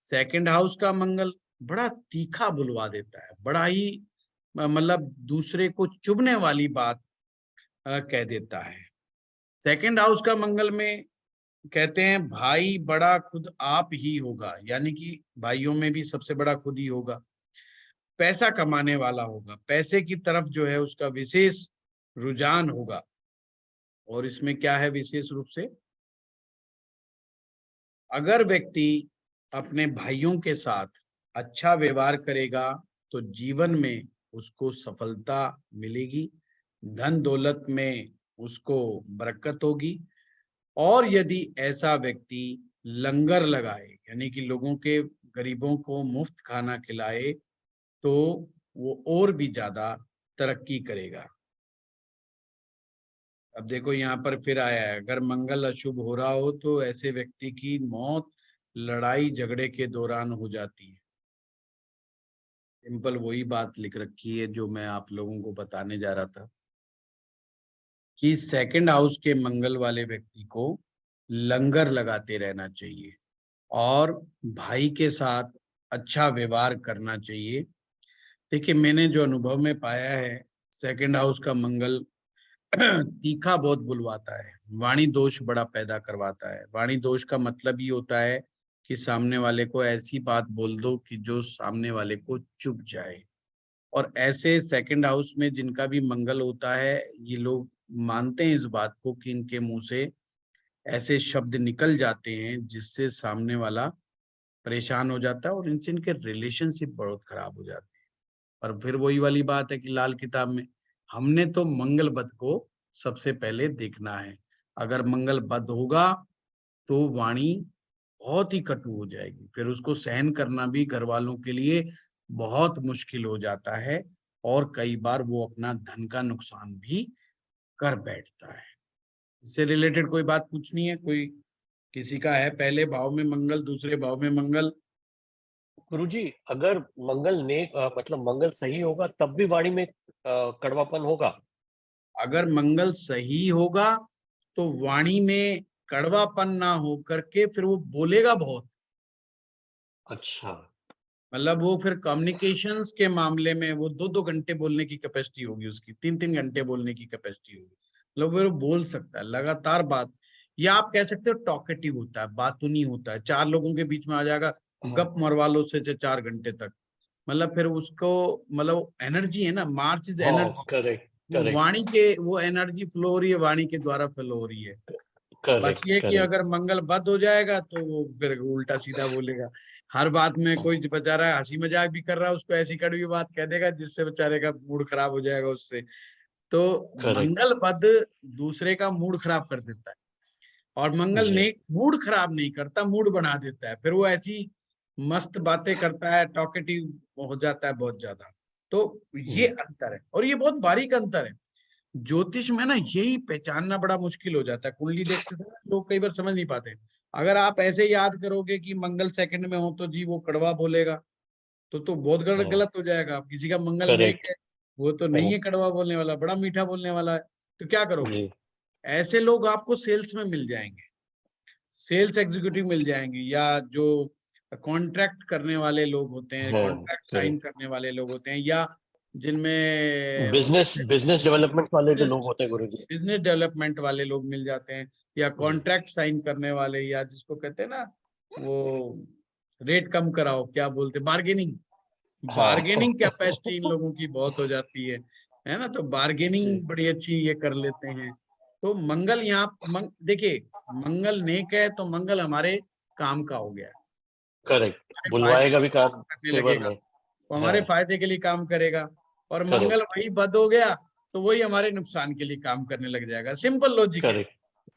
सेकंड हाउस का मंगल बड़ा तीखा बुलवा देता है, बड़ा ही मतलब दूसरे को चुभने वाली बात कह देता है। सेकंड हाउस का मंगल में कहते हैं भाई बड़ा खुद आप ही होगा, यानी कि भाइयों में भी सबसे बड़ा खुद ही होगा, पैसा कमाने वाला होगा, पैसे की तरफ जो है उसका विशेष रुझान होगा। और इसमें क्या है विशेष रूप से, अगर व्यक्ति अपने भाइयों के साथ अच्छा व्यवहार करेगा तो जीवन में उसको सफलता मिलेगी, धन दौलत में उसको बरकत होगी। और यदि ऐसा व्यक्ति लंगर लगाए, यानी कि लोगों के, गरीबों को मुफ्त खाना खिलाए, तो वो और भी ज्यादा तरक्की करेगा। अब देखो यहाँ पर फिर आया है, अगर मंगल अशुभ हो रहा हो तो ऐसे व्यक्ति की मौत लड़ाई झगड़े के दौरान हो जाती है। सिंपल वही बात लिख रखी है जो मैं आप लोगों को बताने जा रहा था कि सेकंड हाउस के मंगल वाले व्यक्ति को लंगर लगाते रहना चाहिए और भाई के साथ अच्छा व्यवहार करना चाहिए। देखिए मैंने जो अनुभव में पाया है, सेकंड हाउस का मंगल तीखा बहुत बुलवाता है, वाणी दोष बड़ा पैदा करवाता है। वाणी दोष का मतलब ये होता है कि सामने वाले को ऐसी बात बोल दो कि जो सामने वाले को चुभ जाए। और ऐसे सेकंड हाउस में जिनका भी मंगल होता है, ये लोग मानते हैं इस बात को कि इनके मुंह से ऐसे शब्द निकल जाते हैं जिससे सामने वाला परेशान हो जाता है और इनसे इनके रिलेशनशिप बहुत खराब हो जाते हैं। और फिर वही वाली बात है कि लाल किताब में हमने तो मंगल बद को सबसे पहले देखना है। अगर मंगल बद होगा तो वाणी बहुत ही कटु हो जाएगी, फिर उसको सहन करना भी घर वालों के लिए बहुत मुश्किल हो जाता है और कई बार वो अपना धन का नुकसान भी कर बैठता है। इससे रिलेटेड कोई बात पूछनी है? कोई किसी का है? पहले भाव में मंगल, दूसरे भाव में मंगल। गुरुजी, अगर मंगल मतलब मंगल सही होगा तब भी वाणी में कड़वापन होगा? अगर मंगल सही होगा तो वाणी में कड़वापन ना हो करके फिर वो बोलेगा बहुत। अच्छा। मतलब वो फिर कम्युनिकेशंस के मामले में वो 2-2 घंटे बोलने की कैपेसिटी होगी उसकी, 3-3 घंटे बोलने की कैपेसिटी होगी। मतलब वो बोल सकता है लगातार बात, या आप कह सकते हो टॉकेटिव होता है, बातूनी होता है, 4 लोगों के बीच में आ जाएगा, हाँ। गप मरवा लो उसे 4 घंटे तक। मतलब फिर उसको, मतलब एनर्जी है ना, मार्स इज हाँ, एनर्जी। करेक्ट, वो करेक्ट, वाणी के, वो एनर्जी फ्लो हो रही है, वाणी के द्वारा फ्लो हो रही है। बस करेक्ट, ये कि करेक्ट। अगर मंगल बद हो जाएगा तो वो फिर उल्टा सीधा बोलेगा। हर बात में कोई बेचारा हंसी मजाक भी कर रहा है उसको ऐसी कड़वी बात कह देगा जिससे बेचारे का मूड खराब हो जाएगा उससे। तो करेक्ट। मंगल बद दूसरे का मूड खराब कर देता है और मंगल जी। ने मूड खराब नहीं करता, मूड बना देता है। फिर वो ऐसी मस्त बातें करता है, टॉकेटिव हो जाता है बहुत ज्यादा। तो ये जी। अंतर है और ये बहुत बारीक अंतर है। ज्योतिष में ना यही पहचानना बड़ा मुश्किल हो जाता है। कुंडली देखते थे लोग कई बार समझ नहीं पाते। अगर आप ऐसे याद करोगे कि मंगल सेकंड में हो तो जी वो कड़वा बोलेगा, तो बहुत गलत हाँ, गलत हो जाएगा। आप किसी का मंगल नेक करेक्ट, है, वो तो नहीं है करेक्ट। कड़वा बोलने वाला, बड़ा मीठा बोलने वाला है, तो क्या करोगे? जी। ऐसे लोग आपको सेल्स में मिल जाएंगे, सेल्स एग्जीक्यूटिव मिल जाएंगे, या जो कॉन्ट्रैक्ट करने वाले लोग होते हैं, हाँ, कॉन्ट्रैक्ट साइन करेक्ट। करने वाले लोग होते हैं, या जिनमें बिजनेस डेवलपमेंट वाले जो लोग होते हैं गुरुजी, बिजनेस डेवलपमेंट वाले लोग मिल जाते हैं, या कॉन्ट्रैक्ट साइन करने वाले, या जिसको कहते हैं ना वो रेट कम कराओ, क्या बोलते हैं, बार्गेनिंग। बार्गेनिंग कैपेसिटी इन लोगों की बहुत हो जाती है ना, तो बार्गेनिंग बड़ी अच्छी ये कर लेते हैं। तो मंगल यहाँ देखिए, मंगल नेक है तो मंगल हमारे काम का हो गया, करेक्ट, बुलवाएगा भी काम करने फेवर लगेगा, में, वो हमारे फायदे के लिए काम करेगा। और मंगल वही बद हो गया तो वही हमारे नुकसान के लिए काम करने लग जाएगा। सिंपल लॉजिक है। करेक्ट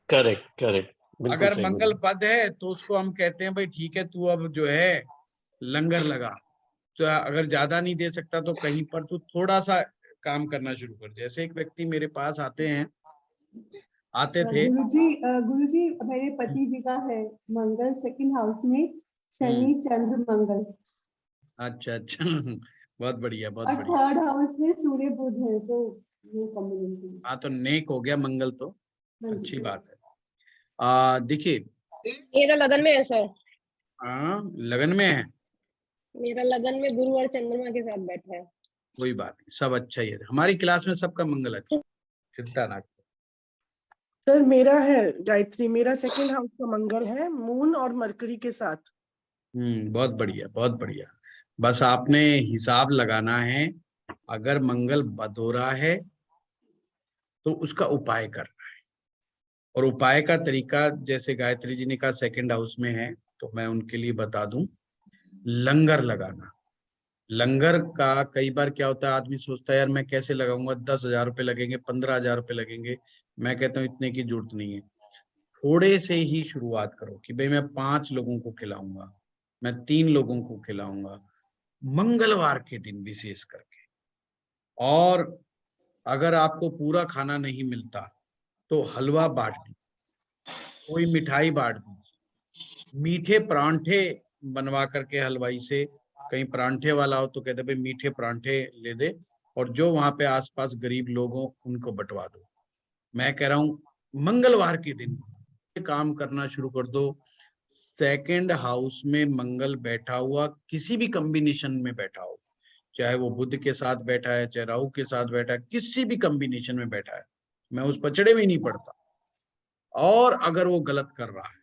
करेक्ट करेक्ट, बिल्कुल अगर सही मंगल गुरुजी। पद है तो उसको हम कहते हैं भाई ठीक है, तू अब जो है लंगर लगा, तो अगर ज्यादा नहीं दे सकता तो कहीं पर तू थोड़ा सा काम करना शुरू कर। जैसे एक व्यक्ति मेरे पास आते थे। गुरुजी मेरे पति जी का है मंगल सेकंड हाउस में, शनि चंद्र मंगल। अच्छा अच्छा बहुत बढ़िया, बहुत और बढ़िया। थर्ड हाउस में सूर्य बुध है, तो ये कॉम्बिनेशन। हाँ तो नेक हो गया मंगल, तो अच्छी बात है। देखिए, मेरा लगन में है सर, लगन में है, मेरा लगन में गुरु और चंद्रमा के साथ बैठा है। कोई बात नहीं, सब अच्छा ही है। हमारी क्लास में सबका मंगल अच्छा, चिंता ना करो। सर मेरा है गायत्री, मेरा सेकंड हाउस का मंगल है मून और मरकरी के साथ। बहुत बढ़िया, बहुत बढ़िया। बस आपने हिसाब लगाना है, अगर मंगल बद हो रहा है तो उसका उपाय करना है। और उपाय का तरीका, जैसे गायत्री जी ने कहा सेकंड हाउस में है, तो मैं उनके लिए बता दूं, लंगर लगाना। लंगर का कई बार क्या होता है, आदमी सोचता है यार मैं कैसे लगाऊंगा, 10,000 रुपये लगेंगे, 15,000 रुपये लगेंगे। मैं कहता हूँ इतने की जरूरत नहीं है, थोड़े से ही शुरुआत करो कि भाई मैं 5 लोगों को खिलाऊंगा, मैं 3 लोगों को खिलाऊंगा, मंगलवार के दिन विशेष करके। और अगर आपको पूरा खाना नहीं मिलता तो हलवा बांट दीजिए, कोई मिठाई बांट दीजिए, मीठे परांठे बनवा करके हलवाई से, कहीं परांठे वाला हो तो कहते भाई मीठे परांठे ले दे, और जो वहां पे आसपास गरीब लोग हो उनको बंटवा दो। मैं कह रहा हूं मंगलवार के दिन काम करना शुरू कर दो। सेकंड हाउस में मंगल बैठा हुआ, किसी भी कॉम्बिनेशन में बैठा हो, चाहे वो बुध के साथ बैठा है, चाहे राहु के साथ बैठा है, किसी भी कॉम्बिनेशन में बैठा है, मैं उस पचड़े में नहीं पड़ता। और अगर वो गलत कर रहा है,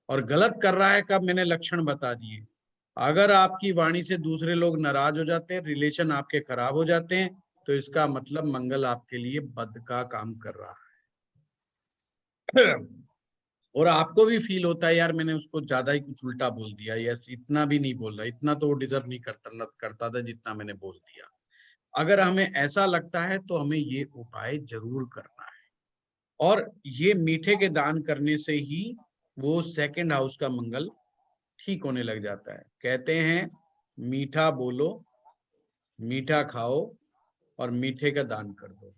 और गलत कर रहा है कब, मैंने लक्षण बता दिए। अगर आपकी वाणी से दूसरे लोग नाराज हो जाते हैं, रिलेशन आपके खराब हो जाते हैं, तो इसका मतलब मंगल आपके लिए बद का काम कर रहा है। और आपको भी फील होता है यार मैंने उसको ज्यादा ही कुछ उल्टा बोल दिया, यस इतना भी नहीं बोल रहा, इतना तो वो डिजर्व नहीं करता था जितना मैंने बोल दिया। अगर हमें ऐसा लगता है तो हमें ये उपाय जरूर करना है। और ये मीठे के दान करने से ही वो सेकंड हाउस का मंगल ठीक होने लग जाता है। कहते हैं मीठा बोलो, मीठा खाओ, और मीठे का दान कर दो।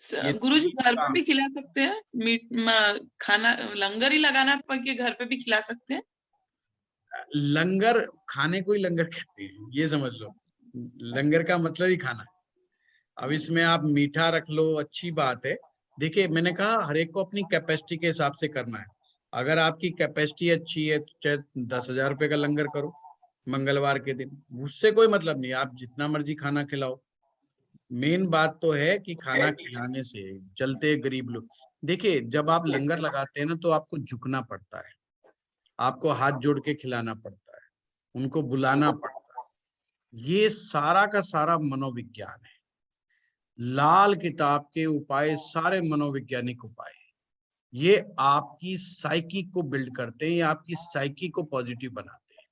ये गुरुजी घर पे काम, भी खिला सकते हैं खाना, लंगर ही लगाना पड़ के घर पे भी खिला सकते हैं। लंगर खाने को ही लंगर कहते हैं, ये समझ लो। लंगर का मतलब ही खाना है। अब इसमें आप मीठा रख लो, अच्छी बात है। देखिए मैंने कहा हर एक को अपनी कैपेसिटी के हिसाब से करना है। अगर आपकी कैपेसिटी अच्छी है तो चाहे 10,000 रुपए का लंगर करो मंगलवार के दिन, उससे कोई मतलब नहीं, आप जितना मर्जी खाना खिलाओ। मेन बात तो है कि खाना खिलाने से चलते गरीब लोग, देखिए जब आप लंगर लगाते हैं ना तो आपको झुकना पड़ता है, आपको हाथ जोड़ के खिलाना पड़ता है, उनको बुलाना पड़ता है। ये सारा का सारा मनोविज्ञान है। लाल किताब के उपाय सारे मनोवैज्ञानिक उपाय हैं। ये आपकी साइकी को बिल्ड करते हैं, या आपकी साइकी को पॉजिटिव बनाते हैं।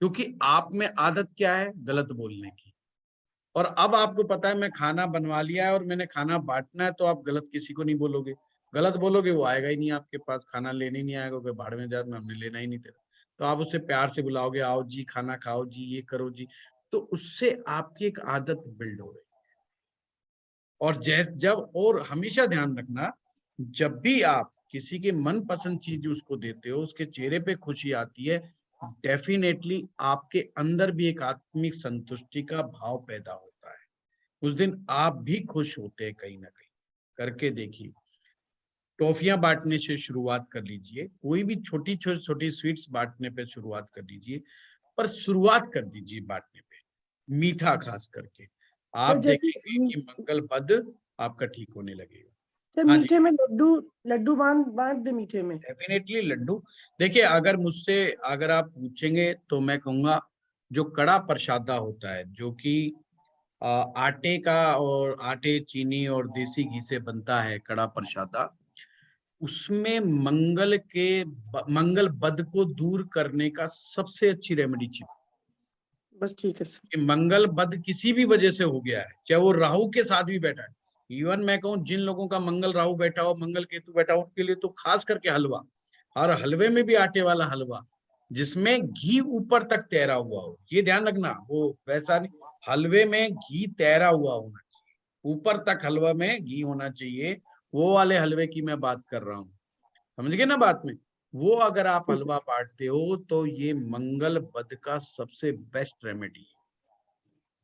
क्योंकि आप में आदत क्या है, गलत बोलने की। और अब आपको पता है मैं खाना बनवा लिया है और मैंने खाना बांटना है, तो आप गलत किसी को नहीं बोलोगे। गलत बोलोगे वो आएगा ही नहीं आपके पास, खाना लेने ही नहीं आएगा, क्योंकि भाड़ में जा, हमने लेना ही नहीं तेरा। तो आप उससे प्यार से बुलाओगे, आओ जी खाना खाओ जी, ये करो जी, तो उससे आपकी एक आदत बिल्ड हो रही है। और जब और हमेशा ध्यान रखना, जब भी आप किसी के मनपसंद चीज उसको देते हो, उसके चेहरे पे खुशी आती है, डेफिनेटली आपके अंदर भी एक आत्मिक संतुष्टि का भाव पैदा होता है। उस दिन आप भी खुश होते हैं कहीं ना कहीं। करके देखिए, टॉफियां बांटने से शुरुआत कर लीजिए, कोई भी छोटी छोटी स्वीट्स बांटने पे शुरुआत कर लीजिए, पर शुरुआत कर दीजिए बांटने पे। मीठा खास करके आप जैसे देखेंगे कि मंगल बद आपका ठीक होने लगेगा। सर हाँ जी। मीठे में लड्डू बांध दे मीठे में। डेफिनेटली लड्डू। देखिए अगर मुझसे अगर आप पूछेंगे तो मैं कहूंगा जो कड़ा प्रसादा होता है जो कि आटे का और आटे चीनी और देसी घी से बनता है कड़ा प्रसादा, उसमें मंगल बद को दूर करने का सबसे अच्छी रेमेडी छिपी। बस ठीक है सर। कि मंगल बद किसी भी वजह से हो गया है, चाहे वो राहु के साथ भी बैठा है, इवन मैं कहूँ जिन लोगों का मंगल राहु बैठा हो, मंगल केतु बैठा हो, उनके लिए तो खास करके हलवा, और हलवे में भी आटे वाला हलवा जिसमें घी ऊपर तक तैरा हुआ हो, ये ध्यान रखना, वो वैसा नहीं, हलवे में घी तैरा हुआ होना चाहिए, ऊपर तक हलवा में घी होना चाहिए, वो वाले हलवे की मैं बात कर रहा हूँ, समझ गए ना बात में। वो अगर आप हलवा बांटते हो तो ये मंगल बद का सबसे बेस्ट रेमेडी है।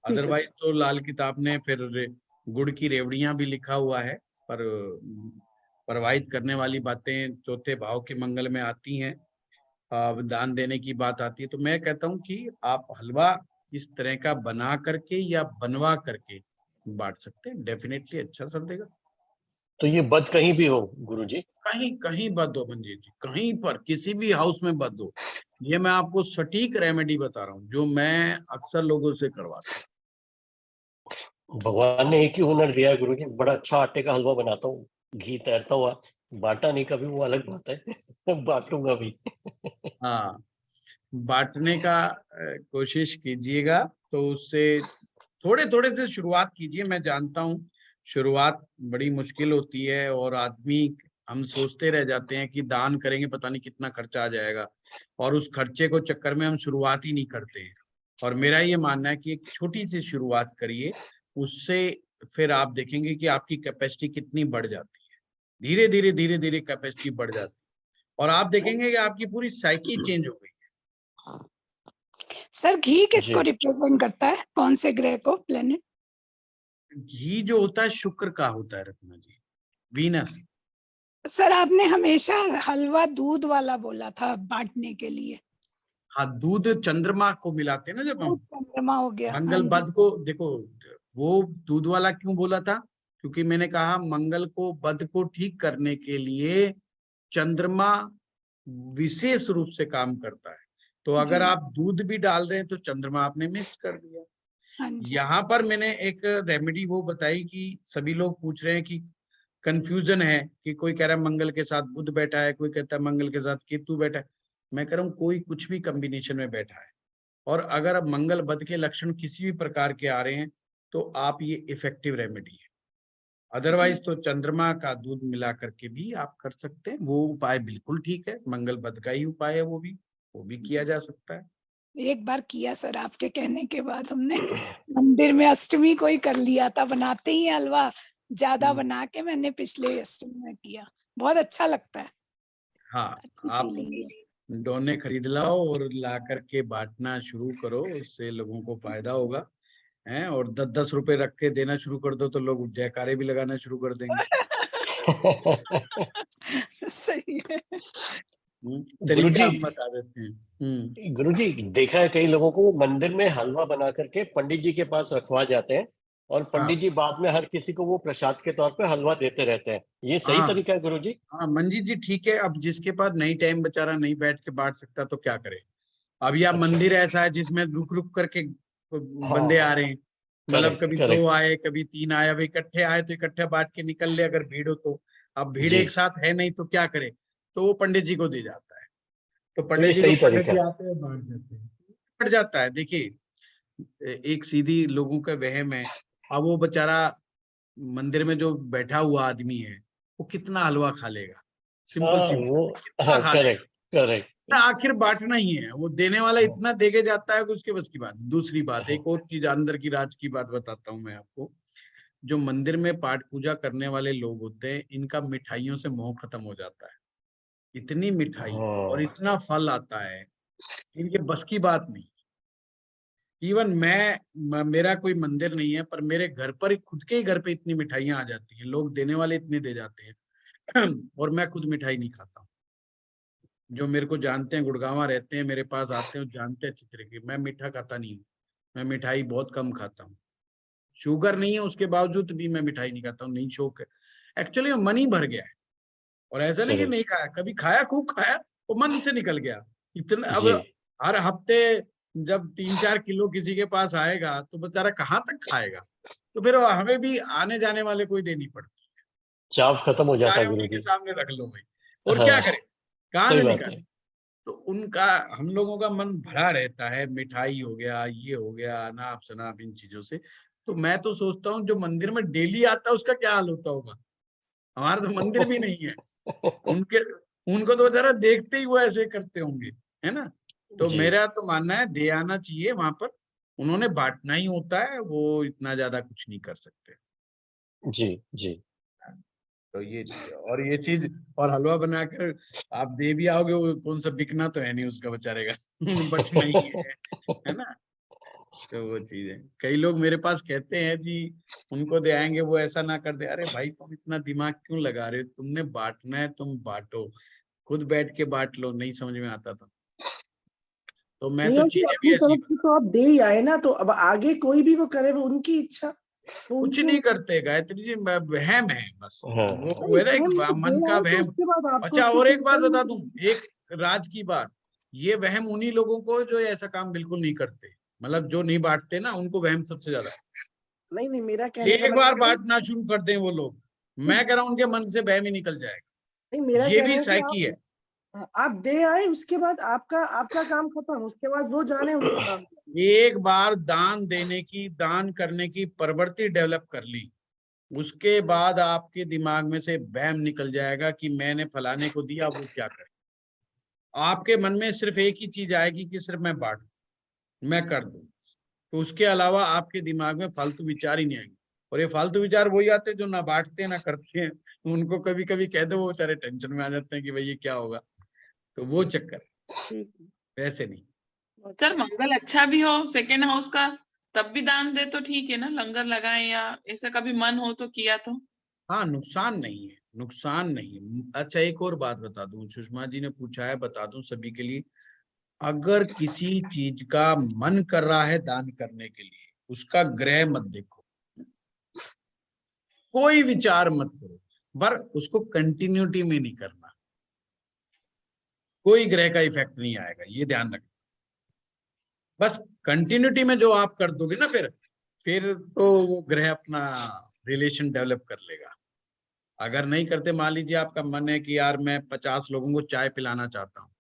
अदरवाइज तो लाल किताब ने फिर गुड़ की रेवड़ियां भी लिखा हुआ है, पर प्रवाहित करने वाली बातें चौथे भाव के मंगल में आती हैं, दान देने की बात आती है, तो मैं कहता हूँ कि आप हलवा इस तरह का बना करके या बनवा करके बांट सकते हैं, डेफिनेटली अच्छा असर देगा। तो ये बद कहीं भी हो गुरुजी? कहीं कहीं बद हो मंजीत जी, कहीं पर किसी भी हाउस में बद हो, ये मैं आपको सटीक रेमेडी बता रहा हूँ जो मैं अक्सर लोगों से करवाता हूँ। भगवान ने एक ही हुनर दिया है गुरुजी, बड़ा अच्छा आटे का हलवा बनाता हूँ, घी तैरता हुआ, बांटा नहीं कभी, वो अलग बात है। बांटूंगा भी। हाँ, बांटने का कोशिश कीजिएगा, तो उससे थोड़े थोड़े से शुरुआत कीजिए। मैं जानता हूँ शुरुआत बड़ी मुश्किल होती है और हम सोचते रह जाते हैं कि दान करेंगे पता नहीं कितना खर्चा आ जाएगा, और उस खर्चे को चक्कर में हम शुरुआत ही नहीं करते हैं। और मेरा ये मानना है कि एक छोटी सी शुरुआत करिए, उससे फिर आप देखेंगे कि आपकी कैपेसिटी कितनी बढ़ जाती है, धीरे धीरे धीरे धीरे कैपेसिटी बढ़ जाती है, और आप देखेंगे कि आपकी पूरी साइकी चेंज हो गई। सर घी किसको जी। रिप्रेजेंट करता है, कौन से ग्रह को, प्लेनेट? घी जो होता है शुक्र का होता है रत्ना जी, वीनस। सर आपने हमेशा हलवा दूध वाला बोला था बांटने के लिए। हाँ, दूध चंद्रमा को मिलाते हैं ना जब हम, चंद्रमा हो गया। हाँ मंगल जी। बद को देखो, वो दूध वाला क्यों बोला था, क्योंकि मैंने कहा मंगल को बद को ठीक करने के लिए चंद्रमा विशेष रूप से काम करता है, तो अगर जी। आप दूध भी डाल रहे हैं तो चंद्रमा आपने मिक्स कर दिया। हाँ जी। यहाँ पर मैंने एक रेमेडी वो बताई कि सभी लोग पूछ रहे हैं कि कंफ्यूजन है कि कोई कह रहा है मंगल के साथ बुध बैठा है, कोई कहता है मंगल के साथ केतु बैठा है। मैं कह रहा हूँ कोई कुछ भी कॉम्बिनेशन में बैठा है, और अगर अब मंगल बद के लक्षण किसी भी प्रकार के आ रहे हैं तो आप ये इफेक्टिव रेमेडी है। अदरवाइज तो चंद्रमा का दूध मिला करके भी आप कर सकते हैं, वो उपाय बिल्कुल ठीक है, मंगल बद का ही उपाय है, वो भी किया जा सकता है। एक बार किया सर, आपके कहने के बाद हमने मंदिर में अष्टमी को ही कर लिया था, बनाते ही हलवा ज्यादा बना के मैंने पिछले अष्टमी में किया, बहुत अच्छा लगता है। हाँ, अच्छी आप फीलिंग है। डोने खरीद लाओ और ला करके बांटना शुरू करो, उससे लोगों को फायदा होगा हैं, और 10-10 रुपए रख के देना शुरू कर दो तो लोग जयकारे भी लगाना शुरू कर देंगे। सही है। तरीका गुरुजी, हम बता देते हैं। गुरुजी देखा है कई लोगों को वो मंदिर में हलवा बना करके पंडित जी के पास रखवा जाते हैं, और हाँ पंडित जी बाद में हर किसी को वो प्रसाद के तौर पे हलवा देते रहते हैं, ये सही हाँ तरीका है गुरुजी? हाँ मंजीत जी, ठीक है। अब जिसके पास नहीं टाइम बेचारा नहीं बैठ के बांट सकता तो क्या करे। अब या अच्छा। मंदिर ऐसा है जिसमें रुक रुक करके बंदे आ हाँ, रहे हैं, मतलब करेक्ट कभी 2 करेक्ट। आए कभी 3 आए, अब इकट्ठे आए तो इकट्ठे बांट के निकल ले अगर भीड़ हो तो। अब भीड़ जी, एक साथ है नहीं तो क्या करे, तो वो पंडित जी को दे जाता है, तो तो ये पंडित जी को सही पंडित तरीका जी है। आते हैं बांट देते हैं, बढ़ जाता है। देखिए एक सीधी लोगों का वहम है, अब वो बेचारा मंदिर में जो बैठा हुआ आदमी है वो कितना हलवा खा लेगा, सिंपल हाँ सी वो, बात है, कितना हाँ खा लेगा। Correct correct. ना आखिर बांटना ही है, वो देने वाला इतना देके जाता है कि उसके बस की बात। दूसरी बात, एक और चीज अंदर की राज की बात बताता हूँ मैं आपको। जो मंदिर में पाठ पूजा करने वाले लोग होते हैं, इनका मिठाइयों से मोह खत्म हो जाता है। इतनी मिठाई और हाँ इतना फल आता है, इनके बस की बात नहीं। इवन मेरा कोई मंदिर नहीं है, पर मेरे घर पर खुद के ही घर पे इतनी मिठाइयां आ जाती हैं, लोग देने वाले इतने दे जाते हैं और मैं खुद मिठाई नहीं खाता हूँ। जो मेरे को जानते हैं, गुड़गांवा रहते हैं, मेरे पास आते हैं, जानते हैं अच्छी तरीके, मैं मीठा खाता नहीं हूँ। मैं मिठाई बहुत कम खाता हूँ। शुगर नहीं है उसके बावजूद भी मैं मिठाई नहीं खाता हूँ, नहीं शौक है। एक्चुअली मन ही भर गया है, और ऐसा नहीं कि नहीं खाया, कभी खाया, खूब खाया, वो मन से निकल गया इतना। अब जी हर हफ्ते जब 3-4 किलो किसी के पास आएगा तो बेचारा कहाँ तक खाएगा, तो फिर हमें भी आने जाने वाले कोई देनी पड़ती चाव खत्म हो है, जाता चाहे है उन्हीं के गुरुजी। सामने रख लो भाई, और क्या हाँ करें, कहाँ सही से बात निकाले। है। तो उनका, हम लोगों का मन भरा रहता है, मिठाई हो गया, ये हो गया, अनाप शनाप इन चीजों से। तो मैं तो सोचता हूँ जो मंदिर में डेली आता है उसका क्या हाल होता होगा। हमारा तो मंदिर भी नहीं है, उनके, उनको तो बेचारा देखते ही वो ऐसे करते होंगे, है ना। तो जी मेरा तो मानना है दे आना चाहिए वहां पर, उन्होंने बांटना ही होता है, वो इतना ज्यादा कुछ नहीं कर सकते। जी जी तो ये चीज है, और ये चीज, और हलवा बनाकर आप दे भी आओगे, वो कौन सा बिकना तो है नहीं उसका बेचारे का, बटना ही है ना। तो वो चीज है, कई लोग मेरे पास कहते हैं जी उनको दे आएंगे, वो ऐसा ना कर दे। अरे भाई तुम इतना दिमाग क्यों लगा रहे हो, तुमने बांटना है तुम बांटो, खुद बैठ के बांट लो, नहीं समझ में आता था। तो मैं नहीं, तो और फिर चीजें भी अपनी ऐसी तरफ से तो आप दे ही आए ना, तो अब आगे कोई भी वो करे, वो उनकी इच्छा, वो कुछ उनके नहीं करते गायत्री जी, वहम है बस, हाँ वो नहीं, है ना एक वहम तो मन दे का आए तो वहम। उसके बाद आपको अच्छा उसको और एक ठीक बात करना बता दूं, चाहिए। एक राज की बात, ये वहम उन्हीं लोगों को जो ऐसा काम बिल्कुल नहीं करते, मतलब जो नहीं बांटते ना, उनको वहम सबसे ज्यादा। नहीं नहीं, मेरा कहने का एक बार मतलब है बांटना शुरू कर दें वो लोग, मैं कह रहा हूं उनके मन से वहम ही निकल जाएगा। नहीं, मेरा ये कहना भी है कि साइकी है। आप दे आए, उसके बाद आपका आपका काम खत्म, उसके बाद वो जाने उनके काम। एक बार दान देने की, दान करने की प्रवृत्ति डेवलप कर ली, उसके बाद आपके दिमाग में से वहम निकल जाएगा कि मैंने फलाने को दिया, वो क्या करे। आपके मन में सिर्फ एक ही चीज आएगी कि सिर्फ मैं बांटू, मैं कर दूं, तो उसके अलावा आपके दिमाग में फालतू विचार ही नहीं आएंगे। और ये फालतू विचार वही आते हैं जो ना बांटते हैं ना करते हैं, उनको कभी कभी कह दो वो बेचारे टेंशन में आ जाते हैं कि भाई ये क्या होगा, तो वो चक्कर है, ठीक है, वैसे नहीं। बहुत सर सही। मंगल अच्छा भी हो सेकेंड हाउस का, तब भी दान दे तो ठीक है ना, लंगर लगाए या ऐसा कभी मन हो तो किया तो। हाँ नुकसान नहीं है, नुकसान नहीं। अच्छा एक और बात बता दूं, सुषमा जी ने पूछा है, बता दूं सभी के लिए, अगर किसी चीज का मन कर रहा है दान करने के लिए, उसका ग्रह मत देखो, कोई विचार मत करो, पर उसको कंटिन्यूटी में नहीं करना, कोई ग्रह का इफेक्ट नहीं आएगा, ये ध्यान रखना। बस कंटिन्यूटी में जो आप कर दोगे ना, फिर तो वो ग्रह अपना रिलेशन डेवलप कर लेगा। अगर नहीं करते, मान लीजिए आपका मन है कि यार मैं 50 लोगों को चाय पिलाना चाहता हूँ,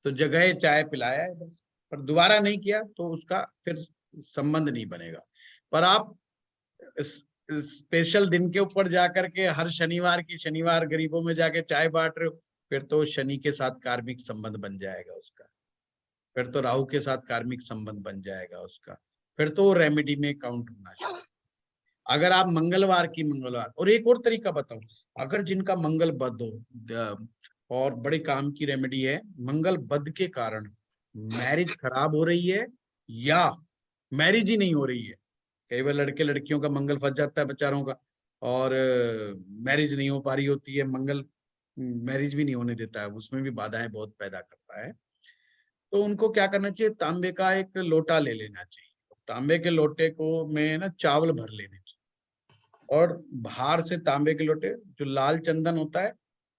तो जगह चाय पिलाया है बस, पर दोबारा नहीं किया तो उसका फिर संबंध नहीं बनेगा। पर आप स्पेशल दिन के ऊपर जाकर के हर शनिवार की शनिवार गरीबों में जाके चाय बांट रहे हो, फिर तो शनि के साथ कार्मिक संबंध बन जाएगा उसका, फिर तो राहु के साथ कार्मिक संबंध बन जाएगा उसका, फिर तो रेमेडी में काउंट होना चाहिए। अगर आप मंगलवार, और एक और तरीका बताऊं, अगर जिनका मंगल बद हो, और बड़े काम की रेमेडी है, मंगल बद के कारण मैरिज खराब हो रही है या मैरिज ही नहीं हो रही है, कई बार लड़के लड़कियों का मंगल फंस जाता है बेचारों का, और मैरिज नहीं हो पा रही होती है, मंगल मैरिज भी नहीं होने देता है, उसमें भी बाधाएं बहुत पैदा करता है। तो उनको क्या करना चाहिए, तांबे का एक लोटा ले लेना चाहिए, तांबे के लोटे को में ना चावल भर लेने चाहिए, और बाहर से तांबे के लोटे, जो लाल चंदन होता है,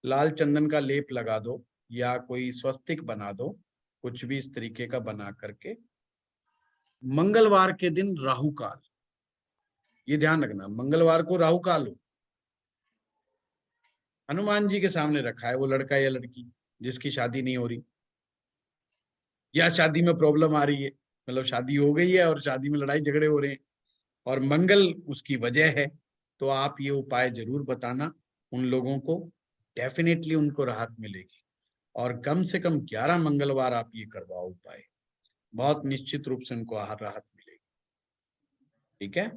लाल चंदन का लेप लगा दो, या कोई स्वस्तिक बना दो, कुछ भी इस तरीके का बना करके, मंगलवार के दिन राहु काल, ये ध्यान रखना, मंगलवार को राहु काल हो, हनुमान जी के सामने रखा है वो लड़का या लड़की जिसकी शादी नहीं हो रही, या शादी में प्रॉब्लम आ रही है, मतलब शादी हो गई है और शादी में लड़ाई झगड़े हो रहे हैं और मंगल उसकी वजह है, तो आप ये उपाय जरूर बताना उन लोगों को, डेफिनेटली उनको राहत मिलेगी। और कम से कम 11 मंगलवार आप ये करवाओ उपाय, बहुत निश्चित रूप से उनको राहत मिलेगी। ठीक है,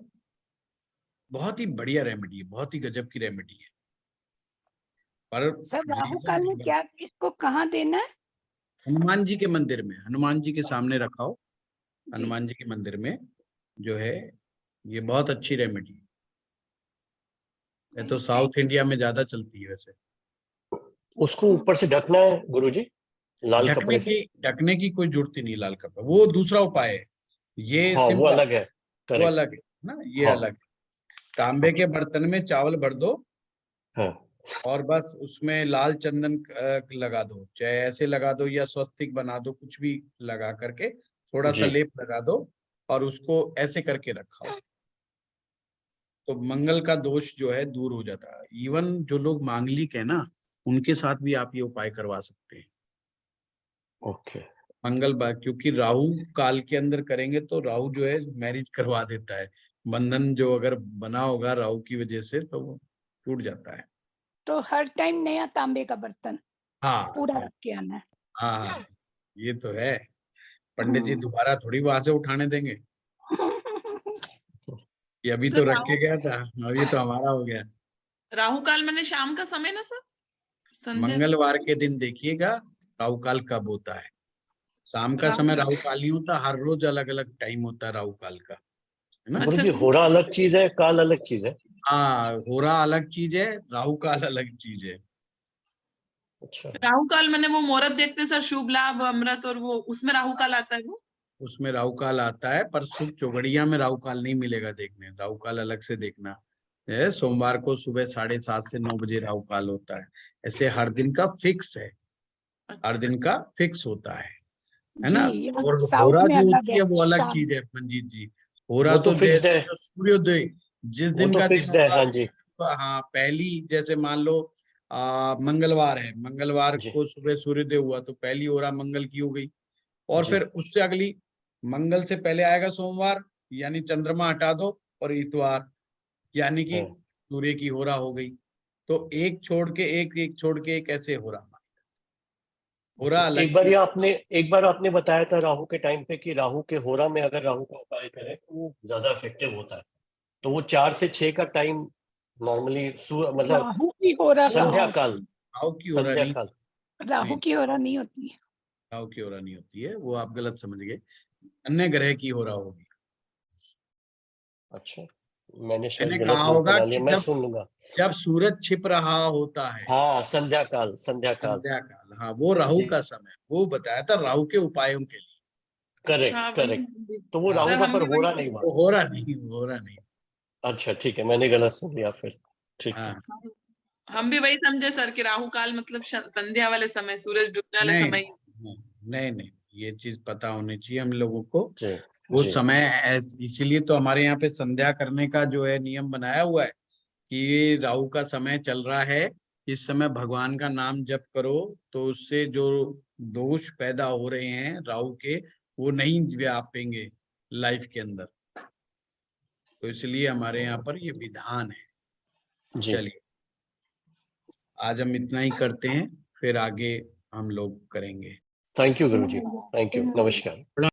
बहुत ही बढ़िया रेमेडी है, बहुत ही गजब की रेमेडी है। पर सर राहु रीजन काल में क्या, किसको कहाँ देना है? हनुमान जी के मंदिर में, हनुमान जी के सामने रखाओ, जी हनुमान जी के मंदिर में जो है, ये बहुत अच्छी रेमेडी है। ये तो साउथ इंडिया में ज्यादा चलती है वैसे। उसको ऊपर से ढकना है गुरुजी, लाल कपड़े से। ढकने की कोई जरूरत ही नहीं लाल कपड़ा, वो दूसरा उपाय है। ये हाँ वो सिंपल, अलग है, वो करेक्ट। अलग है ना, ये हाँ। अलग है। तांबे के बर्तन में चावल भर दो हाँ और बस उसमें लाल चंदन लगा दो, चाहे ऐसे लगा दो या स्वस्तिक बना दो, कुछ भी लगा करके थोड़ा सा जी। लेप लगा दो और उसको ऐसे करके रखाओ, तो मंगल का दोष जो है दूर हो जाता है। इवन जो लोग मांगलिक है ना, उनके साथ भी आप ये उपाय करवा सकते हैं। ओके। क्योंकि राहु काल के अंदर करेंगे तो राहु जो है मैरिज करवा देता है, बंधन जो अगर बना होगा राहु की वजह से तो वो टूट जाता है। तो हर टाइम नया तांबे का बर्तन हाँ पूरा रख के आना है। हाँ, ये तो है। पंडित जी दोबारा थोड़ी वहां से उठाने देंगे, ये अभी सर तो रख के राहु गया था और ये तो हमारा हो गया। राहु काल मैंने शाम का समय ना सर, संध्या मंगलवार के दिन देखिएगा राहु काल कब होता है। शाम का समय राहु काल नहीं होता, हर रोज अलग अलग टाइम होता है राहु काल का, है ना। गुरु अच्छा जी होरा अलग चीज है, काल अलग चीज है। हाँ, होरा अलग चीज है, राहु काल अलग चीज है। अच्छा। राहु काल मैंने वो मुहूर्त देखते सर, शुभ लाभ अमृत, और वो उसमें राहु काल आता है वो। उसमें राहु काल आता है, पर शुभ चौगड़िया में राहु काल नहीं मिलेगा देखने, राहु काल अलग से देखना है। सोमवार को सुबह 7:30 से 9 बजे राहु काल होता है। ऐसे हर दिन का फिक्स है, हर दिन का फिक्स होता है जी, ना। यहाँ और साउथ होरा में जो अलग होती है है वो अलग शाम। चीज है मंजीत जी। होरा वो तो तो फिक्स्ड जैसे है, जो सूर्योदय जिस वो दिन तो का दिन फिक्स्ड है। होगा, हाँ जी। हाँ पहली, जैसे मान लो मंगलवार है, मंगलवार जी को सुबह सूर्योदय हुआ तो पहली होरा मंगल की हो गई। और जी। फिर उससे अगली, मंगल से पहले आएगा सोमवार, यानी चंद्रमा हटा दो, और इतवार यानी कि हाँ। सूर्य की होरा हो गई। तो एक छोड़ के एक, एक छोड़ के एक, ऐसे हो रहा, होरा Okay. अलग एक बार चीज। ये आपने, एक बार आपने बताया था राहु के टाइम पे कि राहु के होरा में अगर राहु का उपाय करें तो वो ज्यादा इफेक्टिव होता है। तो वो 4 से 6 का टाइम नॉर्मली मतलब राहु की होरा संध्या कहाँ काल, राहु की होरा संध्या नहीं, काल। राहु की होरा नहीं होती। राहु की होरा नहीं होती है, वो आप गलत समझ गए, अन्य ग्रह की होरा होगी। अच्छा, मैंने शायद मैंने गलत कहा नोट होगा बना कि लिया, मैं सुन लूंगा। जब सूरज छिप रहा होता है, हाँ संध्या काल, संध्या काल। संध्या काल, हाँ वो राहु जी का समय, वो बताया था राहु के उपायों के लिए। अच्छा करेक्ट वही करेक्ट। हम भी, तो वो हाँ, राहु सर का हम पर भी वही होरा नहीं सोच हुआ। वो हो रहा नहीं, वो हो रहा नहीं। अच्छा ठीक है, मैंने गलत सुन लिया फिर। ठीक है। हाँ, हम भी वही समझे सर कि राहु काल मतलब संध्या वाले समय, सूरज डूबने वाले नहीं समय। नहीं नहीं नहीं, ये चीज पता होनी चाहिए हम लोगों को। जी वो जी। समय इसीलिए तो हमारे यहाँ पे संध्या करने का जो है नियम बनाया हुआ है कि राहु का समय चल रहा है, इस समय भगवान का नाम जप करो, तो उससे जो दोष पैदा हो रहे हैं राहु के, वो नहीं व्यापेंगे लाइफ के अंदर। तो इसलिए हमारे यहाँ पर ये विधान है। जी चलिए, आज हम इतना ही करते हैं, फिर आगे हम लोग करेंगे। Thank you Guru ji, thank you, नमस्कार।